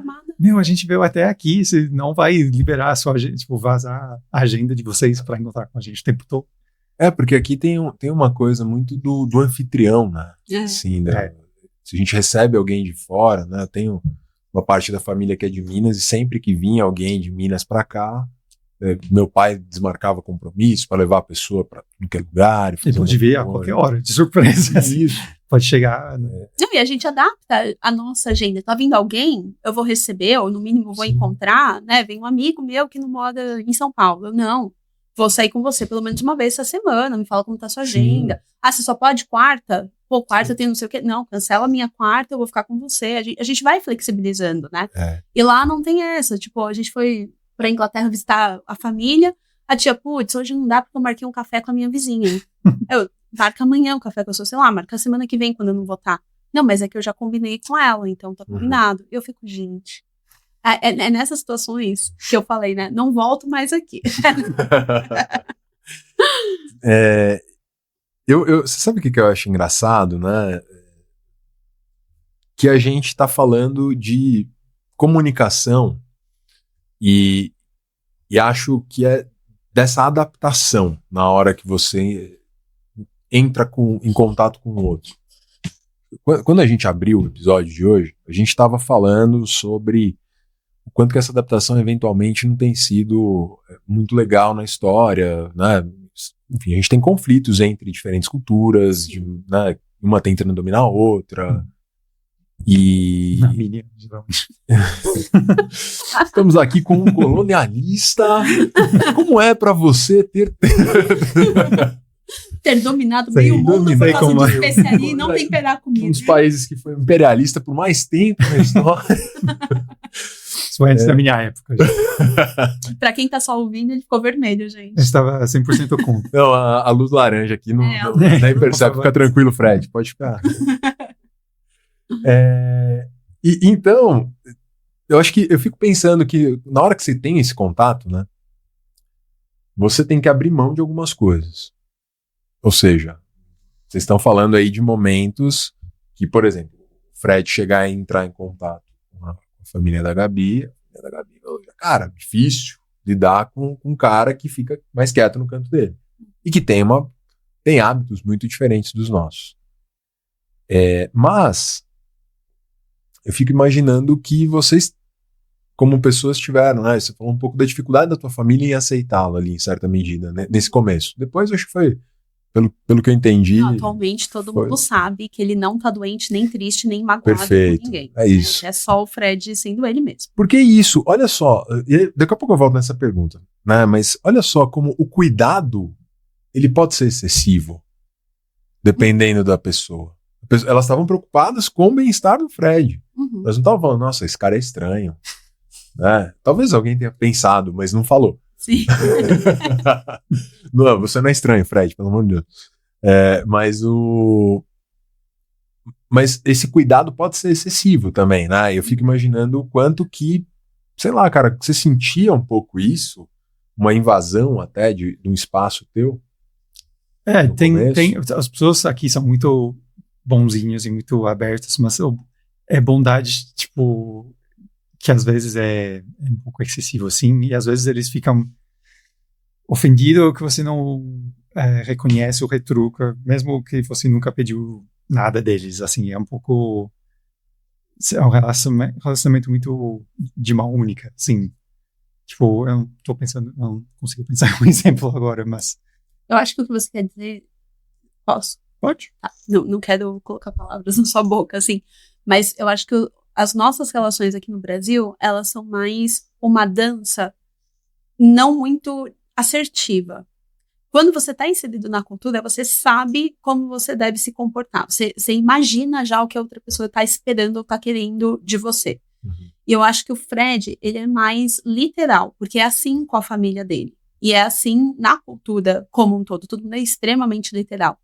a gente veio até aqui, você não vai liberar a sua agenda, tipo, vazar a agenda de vocês para encontrar com a gente o tempo todo. Porque aqui tem uma coisa muito do anfitrião, né? Assim, né? Se a gente recebe alguém de fora, né? Eu tenho uma parte da família que é de Minas e sempre que vinha alguém de Minas para cá, meu pai desmarcava compromisso para levar a pessoa para qualquer lugar. Ele pode vir a qualquer hora, de surpresa. Isso. Pode chegar. Né? Não, e a gente adapta a nossa agenda. Tá vindo alguém, eu vou receber, ou no mínimo vou encontrar, né? Vem um amigo meu que não mora em São Paulo. Eu não. Vou sair com você pelo menos uma vez essa semana, me fala como tá a sua agenda. Você só pode quarta? Pô, quarta eu tenho não sei o quê. Não, cancela a minha quarta, eu vou ficar com você. A gente vai flexibilizando, né? E lá não tem essa. Tipo, a gente foi pra Inglaterra visitar a família. A tia, putz, hoje não dá porque eu marquei um café com a minha vizinha. Eu, marca amanhã o café com a sua, sei lá, marca a semana que vem quando eu não vou estar. Não, mas é que eu já combinei com ela, então tá combinado. Eu fico, gente... É nessas situações que eu falei, né? Não volto mais aqui. Você sabe o que eu acho engraçado, né? Que a gente tá falando de comunicação e acho que é dessa adaptação na hora que você entra em contato com o outro. Quando a gente abriu o episódio de hoje, a gente estava falando sobre o quanto que essa adaptação eventualmente não tem sido muito legal na história, né? Enfim, a gente tem conflitos entre diferentes culturas, né? Uma tentando dominar a outra. E na mídia, geralmente. Estamos aqui com um colonialista. Como é para você ter dominado meio mundo por causa de especiaria e não temperar comida? Um dos países que foi imperialista por mais tempo na história. Isso foi antes da minha época. Pra quem tá só ouvindo, ele ficou vermelho, gente. Eu estava 100% contra. Não, a luz laranja aqui não nem percebe. Fica tranquilo, Fred, pode ficar. Então, eu acho que eu fico pensando que na hora que você tem esse contato, né, você tem que abrir mão de algumas coisas. Ou seja, vocês estão falando aí de momentos que, por exemplo, o Fred chegar e entrar em contato com a família da Gabi, cara, difícil lidar com um cara que fica mais quieto no canto dele. E que tem hábitos muito diferentes dos nossos. Mas eu fico imaginando que vocês, como pessoas, tiveram, né? Você falou um pouco da dificuldade da tua família em aceitá-lo ali, em certa medida, né? Nesse começo. Depois, eu acho que foi, pelo que eu entendi... Não, atualmente, todo mundo sabe que ele não tá doente, nem triste, nem magoado Perfeito, com ninguém. é isso. É só o Fred sendo ele mesmo. Porque isso, olha só, daqui a pouco eu volto nessa pergunta, né? Mas olha só como o cuidado, ele pode ser excessivo, dependendo da pessoa. Elas estavam preocupadas com o bem-estar do Fred. Elas não estavam falando, nossa, esse cara é estranho. Né? Talvez alguém tenha pensado, mas não falou. Sim. Não, você não é estranho, Fred, pelo amor de Deus. Mas esse cuidado pode ser excessivo também, né? Eu fico imaginando o quanto que, sei lá, cara, você sentia um pouco isso, uma invasão até de um espaço teu? Tem as pessoas aqui são muito bonzinhas e muito abertas, mas é bondade, tipo, que às vezes é um pouco excessivo assim, e às vezes eles ficam ofendidos que você não reconhece ou retruca, mesmo que você nunca pediu nada deles, assim, é um pouco... É um relacionamento muito de mão única, assim. Tipo, eu não consigo pensar em um exemplo agora, mas... Eu acho que o que você quer dizer... Posso? Pode. Tá. Não quero colocar palavras na sua boca, assim, mas eu acho que as nossas relações aqui no Brasil, elas são mais uma dança não muito assertiva. Quando você está inserido na cultura, você sabe como você deve se comportar. Você imagina já o que a outra pessoa está esperando ou está querendo de você. Uhum. E eu acho que o Fred, ele é mais literal, porque é assim com a família dele. E é assim na cultura como um todo. Tudo é extremamente literal.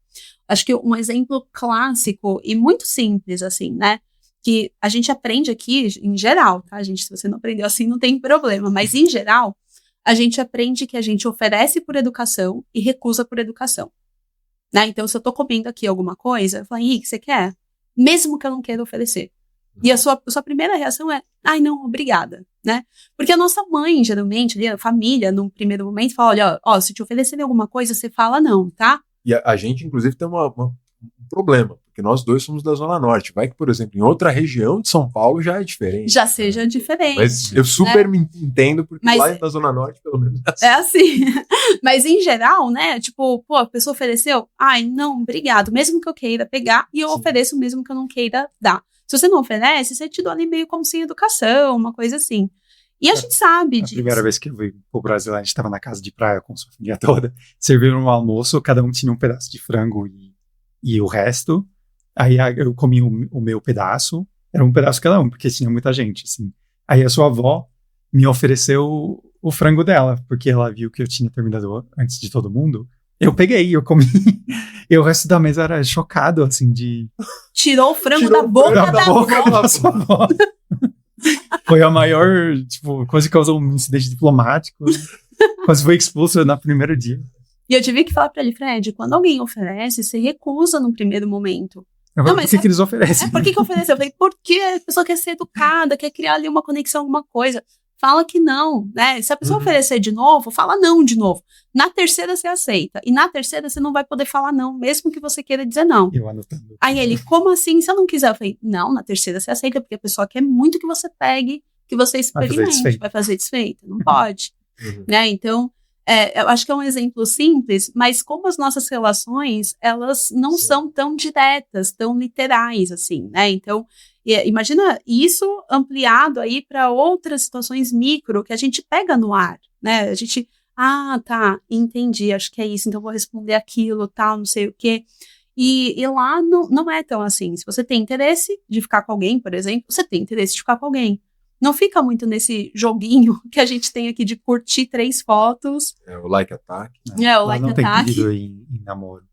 Acho que um exemplo clássico e muito simples, assim, né? Que a gente aprende aqui, em geral, tá, gente? Se você não aprendeu assim, não tem problema. Mas, em geral, a gente aprende que a gente oferece por educação e recusa por educação. Né? Então, se eu tô comendo aqui alguma coisa, eu falo, Henrique, você quer? Mesmo que eu não queira oferecer. E a sua primeira reação é, ai, não, obrigada, né? Porque a nossa mãe, geralmente, a família, num primeiro momento, fala, olha, ó, se te oferecerem alguma coisa, você fala não, tá? E a gente, inclusive, tem um problema, porque nós dois somos da Zona Norte. Vai que, por exemplo, em outra região de São Paulo já é diferente. Já seja diferente. Mas eu super me entendo, porque lá na Zona Norte, pelo menos, é assim. Mas, em geral, né, tipo, pô, a pessoa ofereceu, ai, não, obrigado, mesmo que eu queira pegar, e eu ofereço mesmo que eu não queira dar. Se você não oferece, você te dá ali meio como sem educação, uma coisa assim. E a gente sabe disso. A primeira vez que eu vim pro Brasil, a gente estava na casa de praia com sua família toda, serviram um almoço, cada um tinha um pedaço de frango e o resto. Aí eu comi o meu pedaço, era um pedaço cada um, porque tinha muita gente, assim. Aí a sua avó me ofereceu o frango dela, porque ela viu que eu tinha terminado antes de todo mundo. Eu peguei, eu comi. E o resto da mesa era chocado, assim, de... Tirou o frango da boca da sua avó. Foi a maior, tipo, quase causou um incidente diplomático. Quase foi expulso no primeiro dia. E eu tive que falar pra ele, Fred, quando alguém oferece, você recusa no primeiro momento. Não, mas por que eles oferecem? Por que oferecem? Eu falei, porque a pessoa quer ser educada, quer criar ali uma conexão, alguma coisa. Fala que não, né? Se a pessoa oferecer de novo, fala não de novo. Na terceira você aceita. E na terceira você não vai poder falar não, mesmo que você queira dizer não. Eu anotando. Aí ele, como assim? Se eu não quiser? Eu falei, não, na terceira você aceita, porque a pessoa quer muito que você pegue, que você experimente. Vai fazer desfeita. Não pode. Né? Então, eu acho que é um exemplo simples, mas como as nossas relações, elas não são tão diretas, tão literais, assim, né? Então, imagina isso ampliado aí para outras situações micro que a gente pega no ar, né? A gente, tá, entendi, acho que é isso, então vou responder aquilo, tal, não sei o quê. E lá não é tão assim. Se você tem interesse de ficar com alguém, por exemplo, você tem interesse de ficar com alguém. Não fica muito nesse joguinho que a gente tem aqui de curtir 3 fotos. O like attack. O like não attack. Não tem pedido em namoro.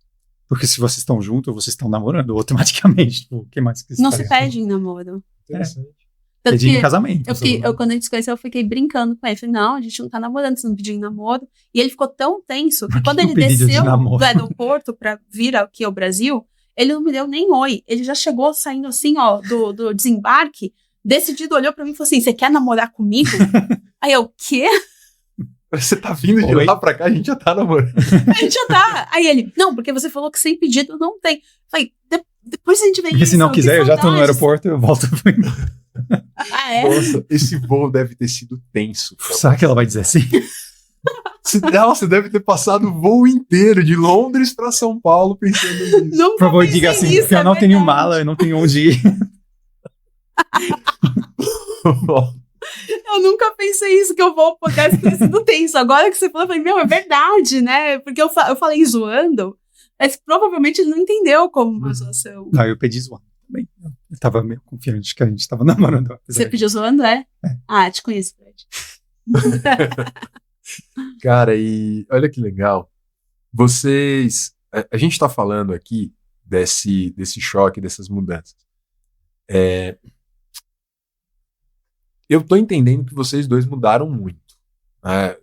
Porque se vocês estão juntos, vocês estão namorando automaticamente. Tipo, o que mais que não se pede em namoro. Interessante. Pedi em casamento. Quando a gente se conheceu, eu fiquei brincando com ele. Falei, não, a gente não tá namorando, você não pediu em namoro. E ele ficou tão tenso que quando ele desceu do aeroporto pra vir aqui ao Brasil, ele não me deu nem oi. Ele já chegou saindo assim, ó, do desembarque, decidido, olhou pra mim e falou assim, você quer namorar comigo? Aí eu, o quê? Você tá vindo de lá pra cá, a gente já tá namorando. A gente já tá. Aí ele, não, porque você falou que sem pedido não tem. Falei, Depois a gente vê Porque isso. se não quiser, eu já tô no saudades. aeroporto, eu volto. Ah, é? Nossa, esse voo deve ter sido tenso. Será que ela vai dizer assim? Você deve ter passado o voo inteiro de Londres pra São Paulo pensando nisso. Nunca Por favor, pensei diga assim, nisso, porque eu é não tenho verdade. mala, eu não tenho onde ir. Eu nunca pensei isso, que eu vou poder ter sido tenso. Agora que você falou, eu falei, meu, é verdade, né? Porque eu falei zoando, mas provavelmente ele não entendeu como uma zoação. Não, eu pedi zoando também. Eu tava meio confiante que a gente tava namorando. Você pediu zoando, é? Ah, te conheço, Fred. Cara, e olha que legal. Vocês. A gente tá falando aqui desse choque, dessas mudanças. Eu tô entendendo que vocês dois mudaram muito, né? A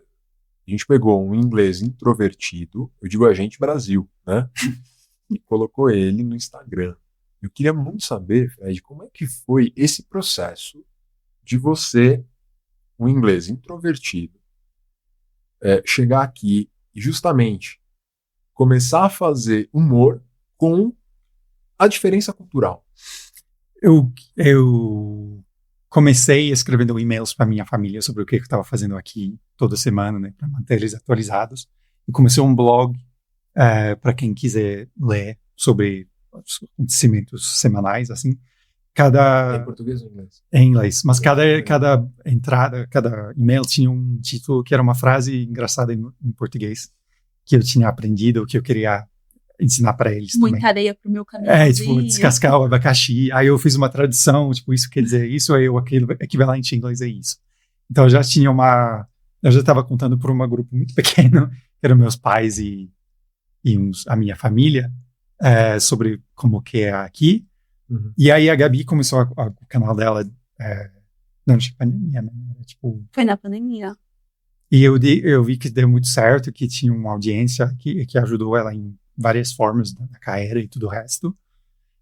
gente pegou um inglês introvertido, eu digo a gente Brasil, né? E colocou ele no Instagram. Eu queria muito saber, Fred, como é que foi esse processo de você, um inglês introvertido, chegar aqui e justamente começar a fazer humor com a diferença cultural. Eu comecei escrevendo e-mails para minha família sobre o que eu estava fazendo aqui toda semana, né, para manter eles atualizados. Eu comecei um blog para quem quiser ler sobre os acontecimentos semanais, assim. Em português ou em inglês? Em inglês. Mas cada entrada, cada e-mail tinha um título que era uma frase engraçada em português que eu tinha aprendido, que eu queria ensinar para eles Muita também. areia pro meu caminho. Tipo, descascar o abacaxi. Aí eu fiz uma tradução, tipo, isso quer dizer isso, aí aquele equivalente em inglês é isso. Então eu já estava contando por um grupo muito pequeno, que eram meus pais e a minha família, sobre como que é aqui. Uhum. E aí a Gabi começou o canal dela, não tinha pandemia, né? Tipo, foi na pandemia. E eu vi que deu muito certo, que tinha uma audiência que ajudou ela em várias formas na carreira e tudo o resto.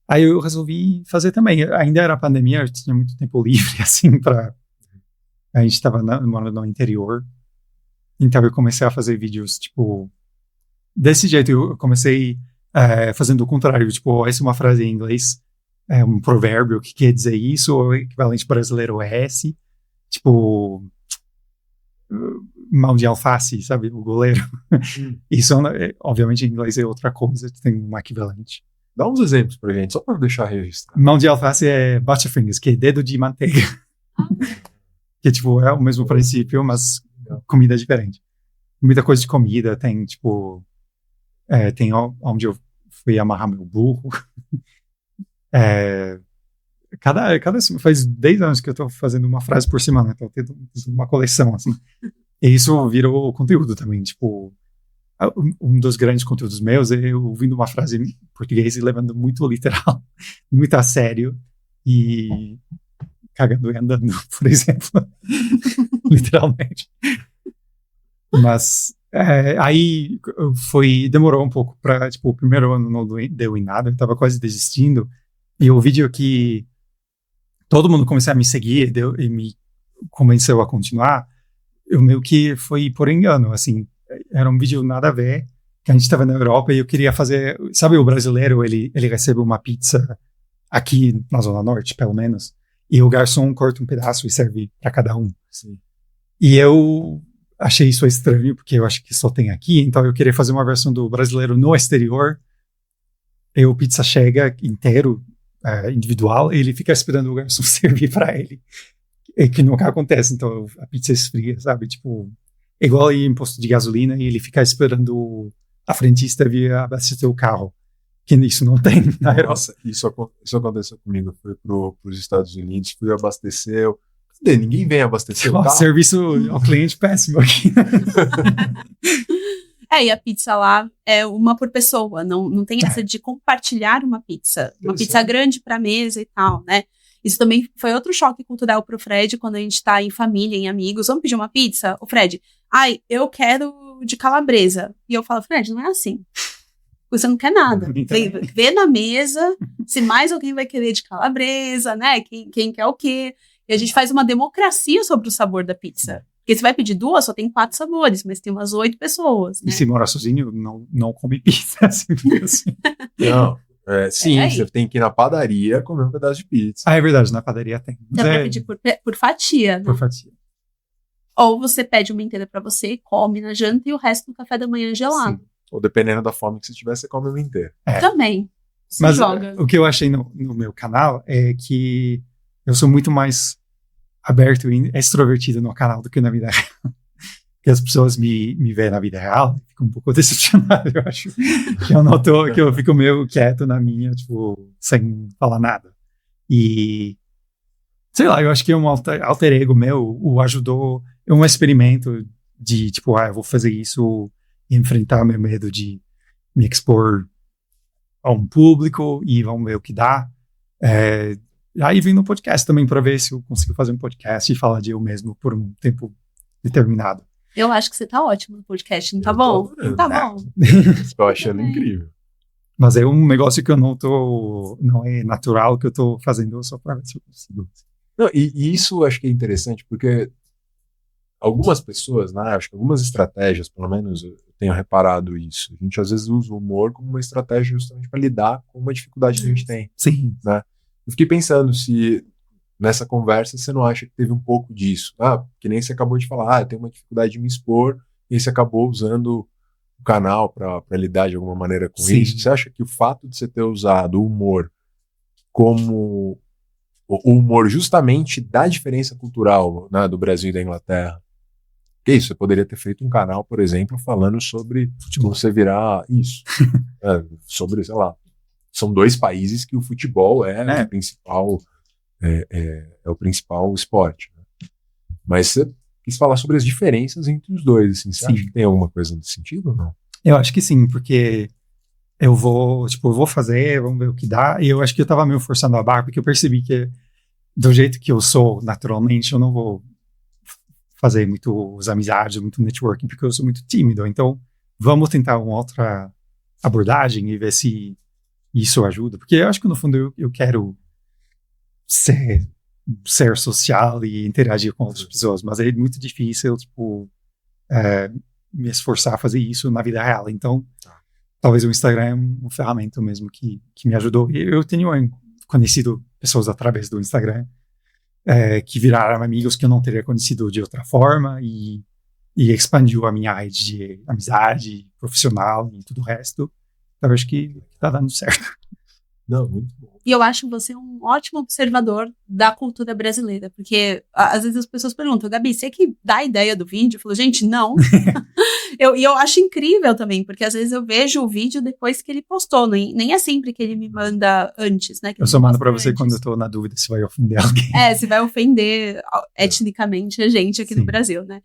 Aí eu resolvi fazer também. Ainda era pandemia, eu tinha muito tempo livre, assim, a gente estava morando no interior. Então eu comecei a fazer vídeos, tipo, desse jeito. Eu comecei fazendo o contrário, tipo, essa é uma frase em inglês, um provérbio que quer dizer isso, ou o equivalente brasileiro é esse. Tipo, mão de alface, sabe? O goleiro. Isso, obviamente, em inglês é outra coisa, tem um equivalente. Dá uns exemplos pra gente, só pra deixar registrado. Mão de alface é butterfingers, que é dedo de manteiga. Que, tipo, é o mesmo princípio, mas comida diferente. Muita coisa de comida, tem, tipo... tem onde eu fui amarrar meu burro. Faz 10 anos que eu tô fazendo uma frase por semana, então eu tenho uma coleção, assim. E isso virou conteúdo também, tipo, um dos grandes conteúdos meus é eu ouvindo uma frase em português e levando muito literal, muito a sério, e cagando e andando, por exemplo, literalmente. Mas aí demorou um pouco pra, tipo, o primeiro ano não deu em nada, eu tava quase desistindo, e o vídeo que todo mundo começou a me seguir e me convenceu a continuar, eu meio que foi por engano, assim, era um vídeo nada a ver, que a gente estava na Europa e eu queria fazer, sabe, o brasileiro, ele recebe uma pizza aqui na Zona Norte, pelo menos, e o garçom corta um pedaço e serve para cada um. Sim. E eu achei isso estranho, porque eu acho que só tem aqui, então eu queria fazer uma versão do brasileiro no exterior, e o pizza chega inteiro, individual, e ele fica esperando o garçom servir para ele. É que nunca acontece, então a pizza esfria, sabe? Tipo, igual ir em posto de gasolina e ele ficar esperando a frentista vir abastecer o carro. Que isso não tem na Europa. Nossa, isso aconteceu comigo. Fui pros Estados Unidos, fui abastecer. Cadê? Ninguém vem abastecer o carro? Serviço ao cliente péssimo aqui. E a pizza lá é uma por pessoa, não tem essa de compartilhar uma pizza. Uma pizza grande pra mesa e tal, né? Isso também foi outro choque cultural pro Fred, quando a gente tá em família, em amigos. Vamos pedir uma pizza? O Fred, eu quero de calabresa. E eu falo, Fred, não é assim. Você não quer nada. Vê na mesa se mais alguém vai querer de calabresa, né? Quem quer o quê? E a gente faz uma democracia sobre o sabor da pizza. Porque você vai pedir 2, só tem 4 sabores, mas tem umas 8 pessoas, né? E se mora sozinho, não come pizza. Assim. Não, Sim, você tem que ir na padaria comer um pedaço de pizza. É verdade, na padaria tem. Dá pra pedir por fatia, né? Por fatia. Ou você pede uma inteira pra você, come na janta e o resto no café da manhã gelado. Sim. Ou dependendo da fome que você tiver, você come uma inteira. Também. Mas joga. O que eu achei no meu canal é que eu sou muito mais aberto e extrovertido no canal do que na vida real. Porque as pessoas me veem na vida real e ficam um pouco decepcionadas, eu acho. Que eu fico meio quieto na minha, tipo, sem falar nada. E, sei lá, eu acho que um alter ego meu o ajudou. É um experimento de, tipo, eu vou fazer isso e enfrentar meu medo de me expor a um público e vamos ver o que dá. Aí vim no podcast também para ver se eu consigo fazer um podcast e falar de eu mesmo por um tempo determinado. Eu acho que você tá ótimo no podcast, não tá bom? Não tá bom. Eu achando incrível. Mas é um negócio que eu não é natural, que eu tô fazendo só para ver se eu consigo. Não, e isso eu acho que é interessante, porque algumas pessoas, né, acho que algumas estratégias, pelo menos eu tenho reparado isso, a gente às vezes usa o humor como uma estratégia justamente para lidar com uma dificuldade que a gente tem. Sim. Né? Eu fiquei pensando se nessa conversa você não acha que teve um pouco disso, que nem você acabou de falar, eu tenho uma dificuldade de me expor, e você acabou usando o canal para lidar de alguma maneira com isso. Você acha que o fato de você ter usado o humor como o humor justamente da diferença cultural, né, do Brasil e da Inglaterra, que isso, você poderia ter feito um canal, por exemplo, falando sobre futebol, você virar isso, sobre, sei lá, são dois países que o futebol é o principal o principal esporte, né? Mas você quis falar sobre as diferenças entre os dois, assim, você acha que tem alguma coisa nesse sentido ou não? Eu acho que sim, porque eu vou fazer, vamos ver o que dá, e eu acho que eu tava meio forçando a barra, porque eu percebi que do jeito que eu sou naturalmente, eu não vou fazer muitas amizades, muito networking, porque eu sou muito tímido. Então, vamos tentar uma outra abordagem e ver se isso ajuda. Porque eu acho que, no fundo, eu quero ser social e interagir com outras pessoas, mas é muito difícil, tipo, me esforçar a fazer isso na vida real. Então, talvez o Instagram é uma ferramenta mesmo que me ajudou. Eu tenho conhecido pessoas através do Instagram que viraram amigos que eu não teria conhecido de outra forma e expandiu a minha rede de amizade profissional e tudo o resto. Então, eu acho que tá dando certo. Não, muito bom. E eu acho você um ótimo observador da cultura brasileira, porque às vezes as pessoas perguntam, Gabi, você que dá a ideia do vídeo? Eu falo, gente, não. E eu acho incrível também, porque às vezes eu vejo o vídeo depois que ele postou, nem é sempre que ele me manda antes, né? Eu só mando pra você quando eu tô na dúvida se vai ofender alguém. Se vai ofender etnicamente a gente aqui no Brasil, né?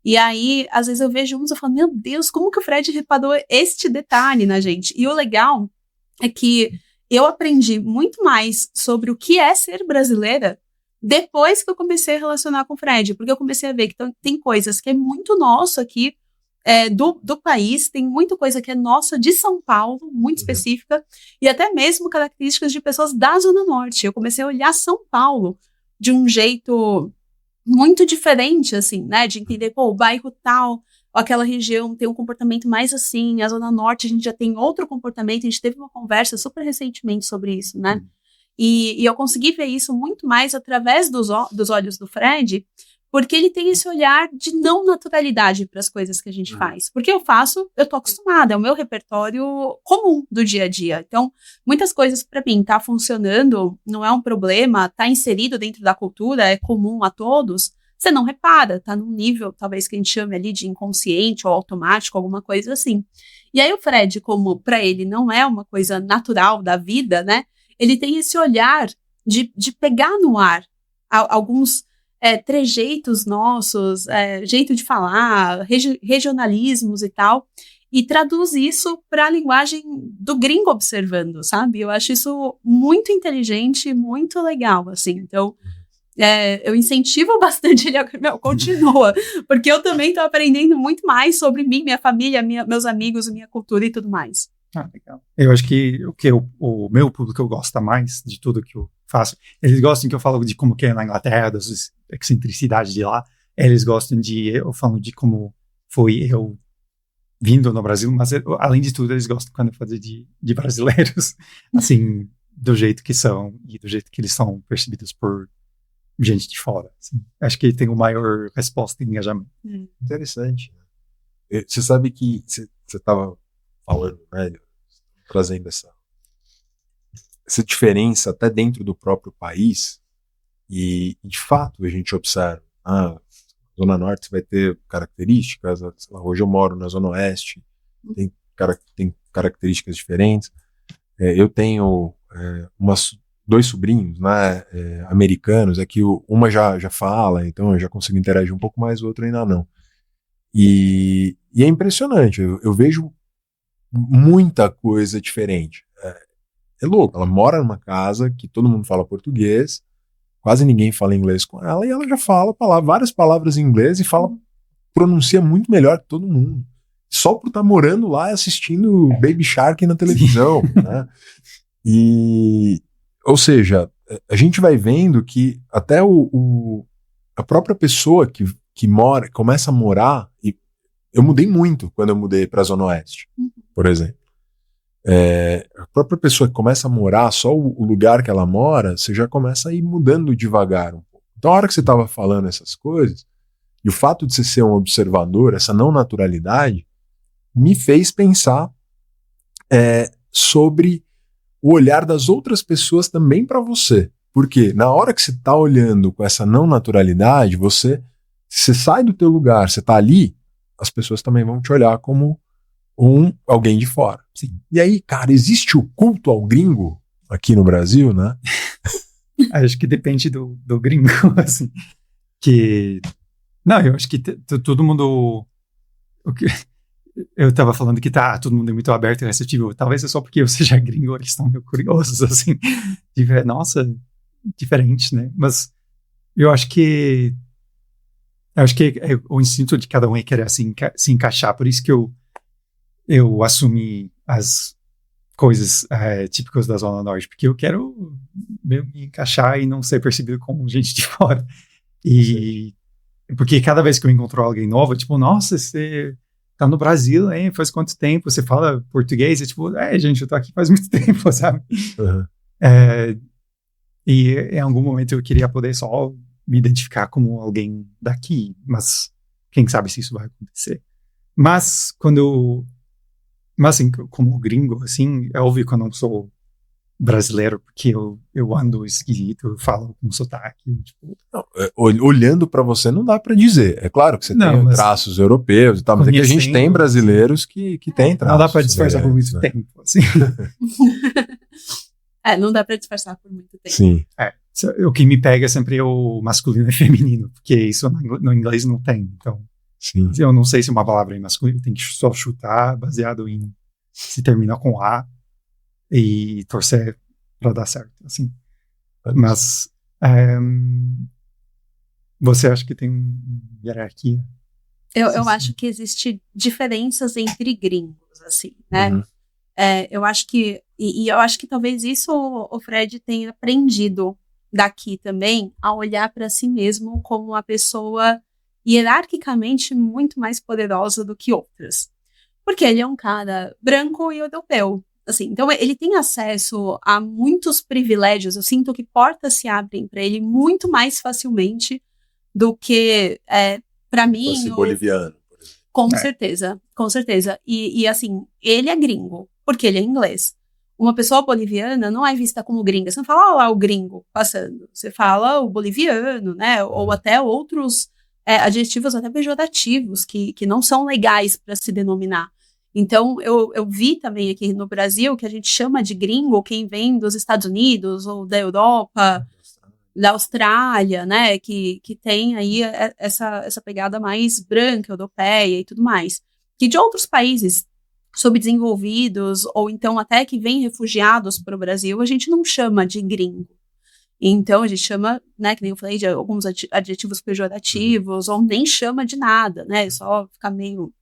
E aí, às vezes eu vejo uns e falo, meu Deus, como que o Fred reparou este detalhe na gente? E o legal é que eu aprendi muito mais sobre o que é ser brasileira depois que eu comecei a relacionar com o Fred, porque eu comecei a ver que tem coisas que é muito nosso aqui, do país, tem muita coisa que é nossa de São Paulo, muito específica, e até mesmo características de pessoas da Zona Norte. Eu comecei a olhar São Paulo de um jeito muito diferente, assim, né, de entender, o bairro tal, aquela região tem um comportamento mais assim, a Zona Norte a gente já tem outro comportamento, a gente teve uma conversa super recentemente sobre isso, né? E eu consegui ver isso muito mais através dos olhos do Fred, porque ele tem esse olhar de não naturalidade para as coisas que a gente faz. Porque eu tô acostumada, é o meu repertório comum do dia a dia. Então, muitas coisas para mim tá funcionando, não é um problema, tá inserido dentro da cultura, é comum a todos. Você não repara, tá num nível, talvez que a gente chame ali de inconsciente ou automático, alguma coisa assim. E aí o Fred, como para ele não é uma coisa natural da vida, né? Ele tem esse olhar de pegar no ar alguns trejeitos nossos, jeito de falar, regionalismos e tal, e traduz isso para a linguagem do gringo observando, sabe? Eu acho isso muito inteligente, muito legal, assim. Então, eu incentivo bastante ele continua, porque eu também estou aprendendo muito mais sobre mim, minha família, meus amigos, minha cultura e tudo mais. Legal. Eu acho que o meu público gosta mais de tudo que eu faço. Eles gostam que eu falo de como que é na Inglaterra, das excentricidades de lá. Eles gostam eu falo de como foi eu vindo no Brasil, mas além de tudo eles gostam quando eu falo de brasileiros, assim, do jeito que são e do jeito que eles são percebidos por gente de fora. Assim. Acho que tem o maior resposta e engajamento. Interessante. Você sabe que você estava falando, né, trazendo essa diferença até dentro do próprio país, e de fato a gente observa, Zona Norte vai ter características, hoje eu moro na Zona Oeste, tem características diferentes. Eu tenho dois sobrinhos, né, americanos, é que uma já fala, então eu já consigo interagir um pouco mais, o outro ainda não. E é impressionante, eu vejo muita coisa diferente. É louco, ela mora numa casa que todo mundo fala português, quase ninguém fala inglês com ela, e ela já fala várias palavras em inglês e pronuncia muito melhor que todo mundo. Só por estar morando lá e assistindo Baby Shark na televisão, né? Ou seja, a gente vai vendo que até a própria pessoa que começa a morar, e eu mudei muito quando eu mudei para a Zona Oeste, por exemplo. A própria pessoa que começa a morar, só o lugar que ela mora, você já começa a ir mudando devagar um pouco. Então, a hora que você estava falando essas coisas, e o fato de você ser um observador, essa não naturalidade, me fez pensar sobre o olhar das outras pessoas também para você. Porque na hora que você está olhando com essa não naturalidade, você sai do teu lugar, você está ali, as pessoas também vão te olhar como alguém de fora. Sim. E aí, cara, existe o culto ao gringo aqui no Brasil, né? Acho que depende do gringo, assim. Não, eu acho que todo mundo... Eu tava falando que todo mundo é muito aberto e receptivo. Talvez é só porque eu seja gringo, eles estão meio curiosos, assim. Nossa, diferente, né? Mas eu acho que... o instinto de cada um é querer assim, se encaixar. Por isso que eu assumi as coisas típicas da Zona Norte, porque eu quero me encaixar e não ser percebido como gente de fora. E porque cada vez que eu encontro alguém novo, tipo, nossa, você tá no Brasil, hein? Faz quanto tempo? Você fala português? E tipo, gente, eu tô aqui faz muito tempo, sabe? Uhum. E em algum momento eu queria poder só me identificar como alguém daqui, mas quem sabe se isso vai acontecer. Mas assim, como gringo, assim, é óbvio que eu não sou brasileiro, porque eu ando esquisito, eu falo com sotaque, tipo... Não, olhando pra você não dá pra dizer. É claro que você tem traços europeus e tal, mas é que a gente tem brasileiros que tem traços. Não dá pra disfarçar por muito tempo, assim. Não dá pra disfarçar por muito tempo. Sim. O que me pega é sempre o masculino e feminino, porque isso no inglês não tem, então... Sim. Eu não sei se uma palavra é masculina, tem que só chutar baseado em se termina com A e torcer para dar certo, assim. Mas você acha que tem uma hierarquia? Eu acho que existe diferenças entre gringos, assim, né? Uhum. Eu acho que e eu acho que talvez isso o Fred tenha aprendido daqui também, a olhar para si mesmo como uma pessoa hierarquicamente muito mais poderosa do que outras. Porque ele é um cara branco e europeu. Assim, então ele tem acesso a muitos privilégios. Eu sinto que portas se abrem para ele muito mais facilmente do que para mim. Fosse boliviano, por exemplo. Com certeza. E assim, ele é gringo, porque ele é inglês. Uma pessoa boliviana não é vista como gringa. Você não fala lá o gringo passando. Você fala o boliviano, né? Ou até outros adjetivos até pejorativos que não são legais para se denominar. Então, eu vi também aqui no Brasil que a gente chama de gringo quem vem dos Estados Unidos ou da Europa, da Austrália, né, que tem aí essa pegada mais branca, europeia e tudo mais. Que de outros países subdesenvolvidos ou então até que vêm refugiados para o Brasil, a gente não chama de gringo. Então, a gente chama, né, que nem eu falei, de alguns adjetivos pejorativos, ou nem chama de nada, né, só fica meio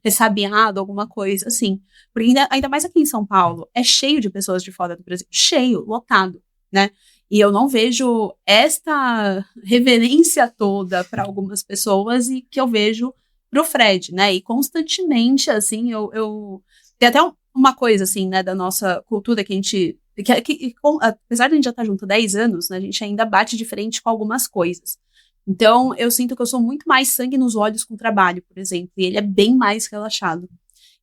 ressabiado, alguma coisa assim. Porque ainda mais aqui em São Paulo, é cheio de pessoas de fora do Brasil, cheio, lotado, né, e eu não vejo esta reverência toda para algumas pessoas e que eu vejo pro Fred, né? E constantemente, assim, tem até uma coisa, assim, né, da nossa cultura que a gente... apesar de a gente já estar junto há 10 anos, né, a gente ainda bate de frente com algumas coisas. Então, eu sinto que eu sou muito mais sangue nos olhos com o trabalho, por exemplo, e ele é bem mais relaxado.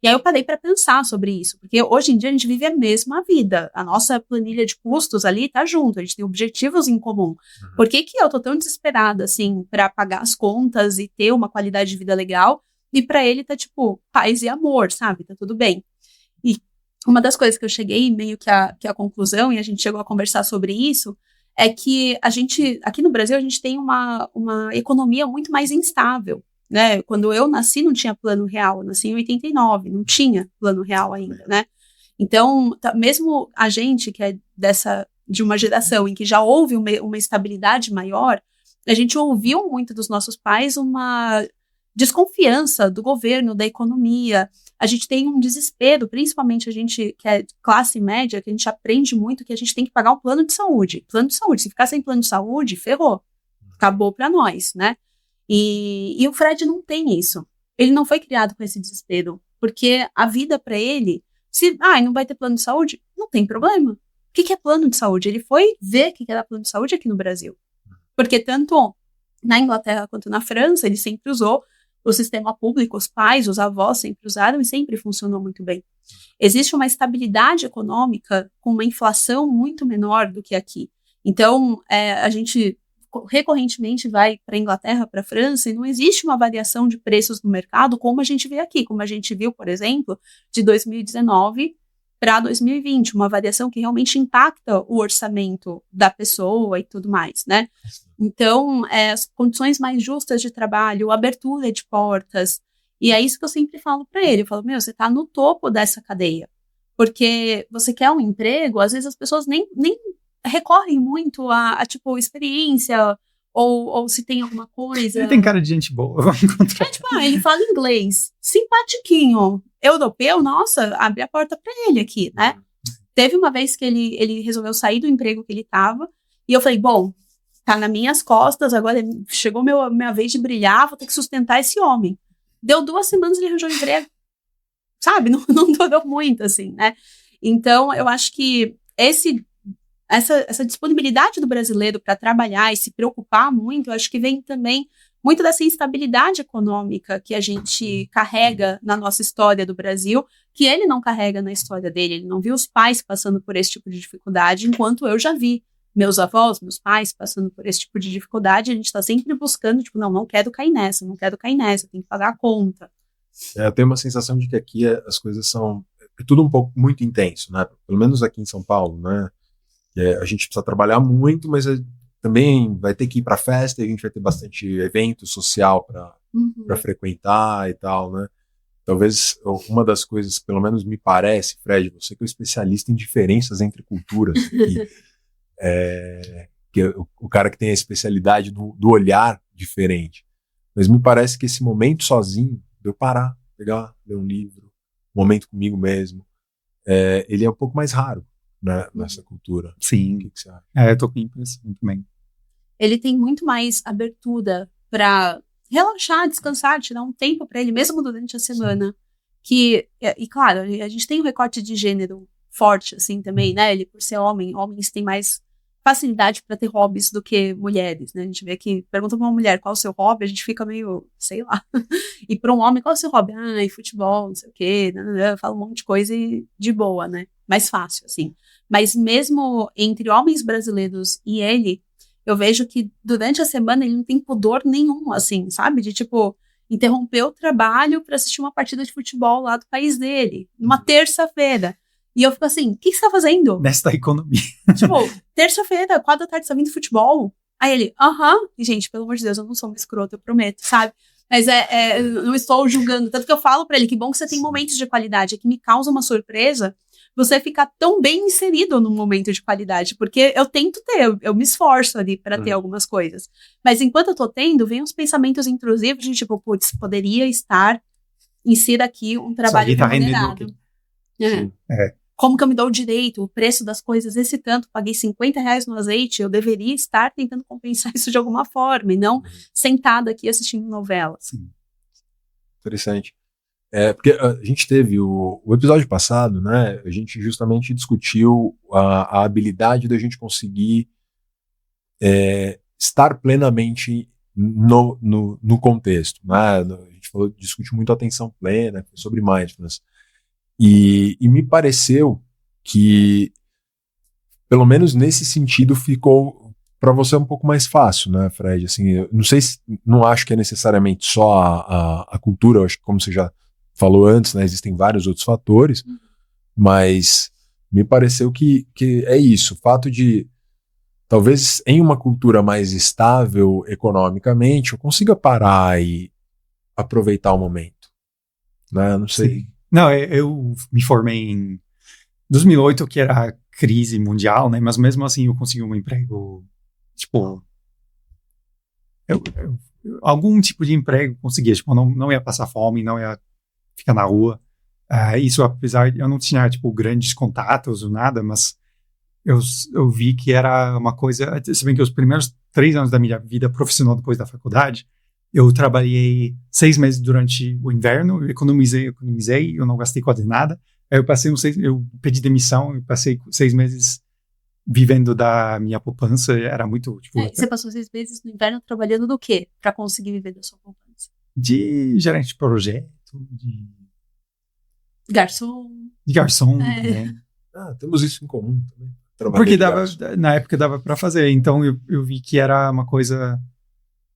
E aí eu parei para pensar sobre isso, porque hoje em dia a gente vive a mesma vida. A nossa planilha de custos ali tá junto, a gente tem objetivos em comum. Por que eu tô tão desesperada, assim, para pagar as contas e ter uma qualidade de vida legal, e para ele tá, tipo, paz e amor, sabe? Tá tudo bem. E uma das coisas que eu cheguei meio que a conclusão, e a gente chegou a conversar sobre isso, é que a gente, aqui no Brasil, a gente tem uma economia muito mais instável, né? Quando eu nasci, não tinha plano real, eu nasci em 89, não tinha plano real ainda, né? Então, mesmo a gente que é de uma geração em que já houve uma estabilidade maior, a gente ouviu muito dos nossos pais uma desconfiança do governo, da economia. A gente tem um desespero, principalmente a gente que é classe média, que a gente aprende muito que a gente tem que pagar um plano de saúde. Plano de saúde, se ficar sem plano de saúde, ferrou. Acabou para nós, né? E o Fred não tem isso. Ele não foi criado com esse desespero, porque a vida para ele, não vai ter plano de saúde, não tem problema. O que é plano de saúde? Ele foi ver o que era plano de saúde aqui no Brasil. Porque tanto na Inglaterra quanto na França, ele sempre usou o sistema público, os pais, os avós sempre usaram e sempre funcionou muito bem. Existe uma estabilidade econômica com uma inflação muito menor do que aqui. Então, a gente recorrentemente vai para a Inglaterra, para a França, e não existe uma variação de preços no mercado como a gente vê aqui, como a gente viu, por exemplo, de 2019 para 2020, uma variação que realmente impacta o orçamento da pessoa e tudo mais, né? Então, as condições mais justas de trabalho, abertura de portas, e é isso que eu sempre falo para ele, eu falo, você está no topo dessa cadeia, porque você quer um emprego, às vezes as pessoas nem recorrem muito a tipo, experiência, ou se tem alguma coisa. Ele tem cara de gente boa, vamos encontrar. Ele fala inglês, simpatiquinho, europeu, nossa, abre a porta para ele aqui, né? Teve uma vez que ele resolveu sair do emprego que ele estava, e eu falei, bom, tá nas minhas costas, agora chegou minha vez de brilhar, vou ter que sustentar esse homem. Deu 2 semanas e ele arranjou emprego. Sabe? Não durou muito, assim, né? Então, eu acho que essa disponibilidade do brasileiro para trabalhar e se preocupar muito, eu acho que vem também muito dessa instabilidade econômica que a gente carrega na nossa história do Brasil, que ele não carrega na história dele. Ele não viu os pais passando por esse tipo de dificuldade, enquanto eu já vi meus avós, meus pais passando por esse tipo de dificuldade. A gente está sempre buscando, tipo, não quero cair nessa, tenho que pagar a conta. Eu tenho uma sensação de que aqui as coisas são tudo um pouco muito intenso, né? Pelo menos aqui em São Paulo, né? A gente precisa trabalhar muito, mas também vai ter que ir para festa, e a gente vai ter bastante evento social para frequentar e tal, né? Talvez uma das coisas, pelo menos me parece, Fred, você que é um especialista em diferenças entre culturas, que é o cara que tem a especialidade do olhar diferente. Mas me parece que esse momento sozinho, de eu parar, pegar, ler um livro, um momento comigo mesmo, ele é um pouco mais raro, né, nessa cultura. Sim. O que você acha? Eu tô com impressão também. Ele tem muito mais abertura para relaxar, descansar, tirar um tempo para ele, mesmo durante a semana. E claro, a gente tem um recorte de gênero forte, assim, também, né? Ele, por ser homem, homens têm mais facilidade para ter hobbies do que mulheres, né? A gente vê que, pergunta pra uma mulher qual é o seu hobby, a gente fica meio, sei lá. E para um homem, qual é o seu hobby? Futebol, não sei o quê, fala um monte de coisa e de boa, né? Mais fácil, assim. Mas mesmo entre homens brasileiros e ele, eu vejo que durante a semana ele não tem pudor nenhum, assim, sabe? De, tipo, interromper o trabalho para assistir uma partida de futebol lá do país dele, numa terça-feira. E eu fico assim, o que você tá fazendo? Nesta economia. Tipo, terça-feira, 4 da tarde, tá vendo futebol? Aí ele, E, gente, pelo amor de Deus, eu não sou uma escrota, eu prometo, sabe? Mas não estou julgando. Tanto que eu falo pra ele, que bom que você tem momentos de qualidade, é que me causa uma surpresa você ficar tão bem inserido num momento de qualidade, porque eu tento ter, eu me esforço ali para ter algumas coisas. Mas enquanto eu tô tendo, vem uns pensamentos intrusivos de tipo, putz, poderia estar insira aqui um trabalho remunerado. Como que eu me dou o direito, o preço das coisas, esse tanto, paguei R$50 no azeite, eu deveria estar tentando compensar isso de alguma forma, e não sentada aqui assistindo novela. Sim. interessante. Porque a gente teve o episódio passado, né? A gente justamente discutiu a habilidade da gente conseguir estar plenamente no contexto, né? A gente discutiu muito a atenção plena, sobre mindfulness. E me pareceu que, pelo menos nesse sentido, ficou para você um pouco mais fácil, né, Fred? Assim, eu não acho que é necessariamente só a cultura, eu acho que, como você já falou antes, né, existem vários outros fatores, mas me pareceu que é isso, o fato de, talvez em uma cultura mais estável economicamente, eu consiga parar e aproveitar o momento, né? Não sei. Sim. Não, eu me formei em 2008, que era a crise mundial, né? Mas mesmo assim eu consegui um emprego, tipo, algum tipo de emprego conseguia, tipo, não ia passar fome, não ia ficar na rua. Isso, apesar de eu não tinha, tipo, grandes contatos ou nada, mas eu vi que era uma coisa, se bem que os primeiros 3 anos da minha vida profissional depois da faculdade, eu trabalhei 6 meses durante o inverno, eu economizei, eu não gastei quase nada. Aí eu pedi demissão e passei 6 meses vivendo da minha poupança, era muito, tipo... Você passou 6 meses no inverno trabalhando do quê? Para conseguir viver da sua poupança? De gerente de projeto, de garçom. Né? Temos isso em comum também. Porque na época dava para fazer, então eu vi que era uma coisa,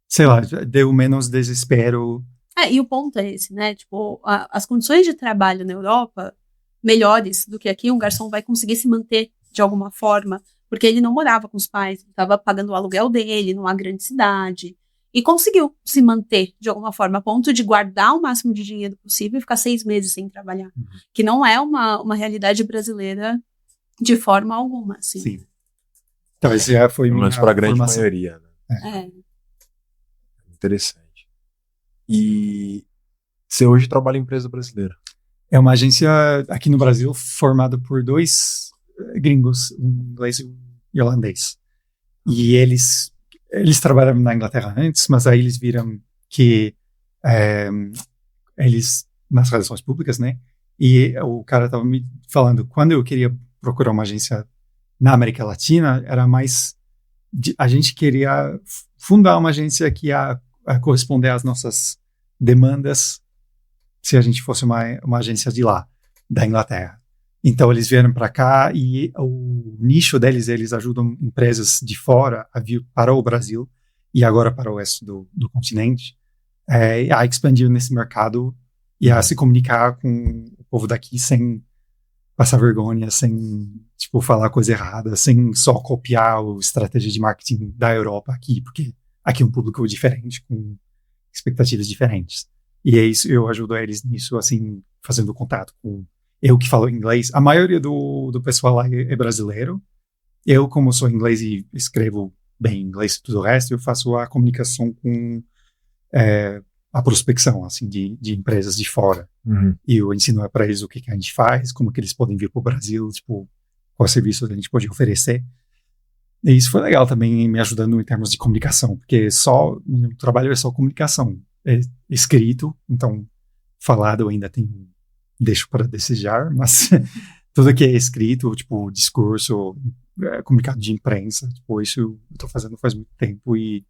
sei lá, deu menos desespero. E o ponto é esse, né? Tipo, as condições de trabalho na Europa, melhores do que aqui, um garçom vai conseguir se manter de alguma forma, porque ele não morava com os pais, estava pagando o aluguel dele numa grande cidade, e conseguiu se manter de alguma forma, a ponto de guardar o máximo de dinheiro possível e ficar 6 meses sem trabalhar. Que não é uma realidade brasileira de forma alguma, assim. Sim. Então, esse já foi minha para a grande formação. maioria, né? Interessante. E você hoje trabalha em empresa brasileira? É uma agência aqui no Brasil formada por 2 gringos, um inglês e um irlandês. E eles trabalharam na Inglaterra antes, mas aí eles viram que eles, nas relações públicas, né? E o cara estava me falando, quando eu queria procurar uma agência na América Latina, era mais... a gente queria fundar uma agência que ia corresponder às nossas demandas se a gente fosse uma agência de lá, da Inglaterra. Então eles vieram para cá e o nicho deles, eles ajudam empresas de fora a vir para o Brasil e agora para o oeste do continente, a expandir nesse mercado e a se comunicar com o povo daqui sem passar vergonha, sem, tipo, falar coisa errada, sem só copiar a estratégia de marketing da Europa aqui, porque aqui é um público diferente, com expectativas diferentes. E é isso, eu ajudo eles nisso, assim, fazendo contato com eu que falo inglês. A maioria do pessoal lá é brasileiro. Eu, como sou inglês e escrevo bem inglês e tudo o resto, eu faço a comunicação com a prospecção, assim, de empresas de fora. E eu ensino para eles o que a gente faz, como que eles podem vir para o Brasil, tipo, qual serviço a gente pode oferecer. E isso foi legal também, me ajudando em termos de comunicação, porque meu trabalho é só comunicação. É escrito, então falado eu ainda deixo para desejar, mas tudo que é escrito, tipo, discurso, comunicado de imprensa, tipo, isso eu estou fazendo faz muito tempo e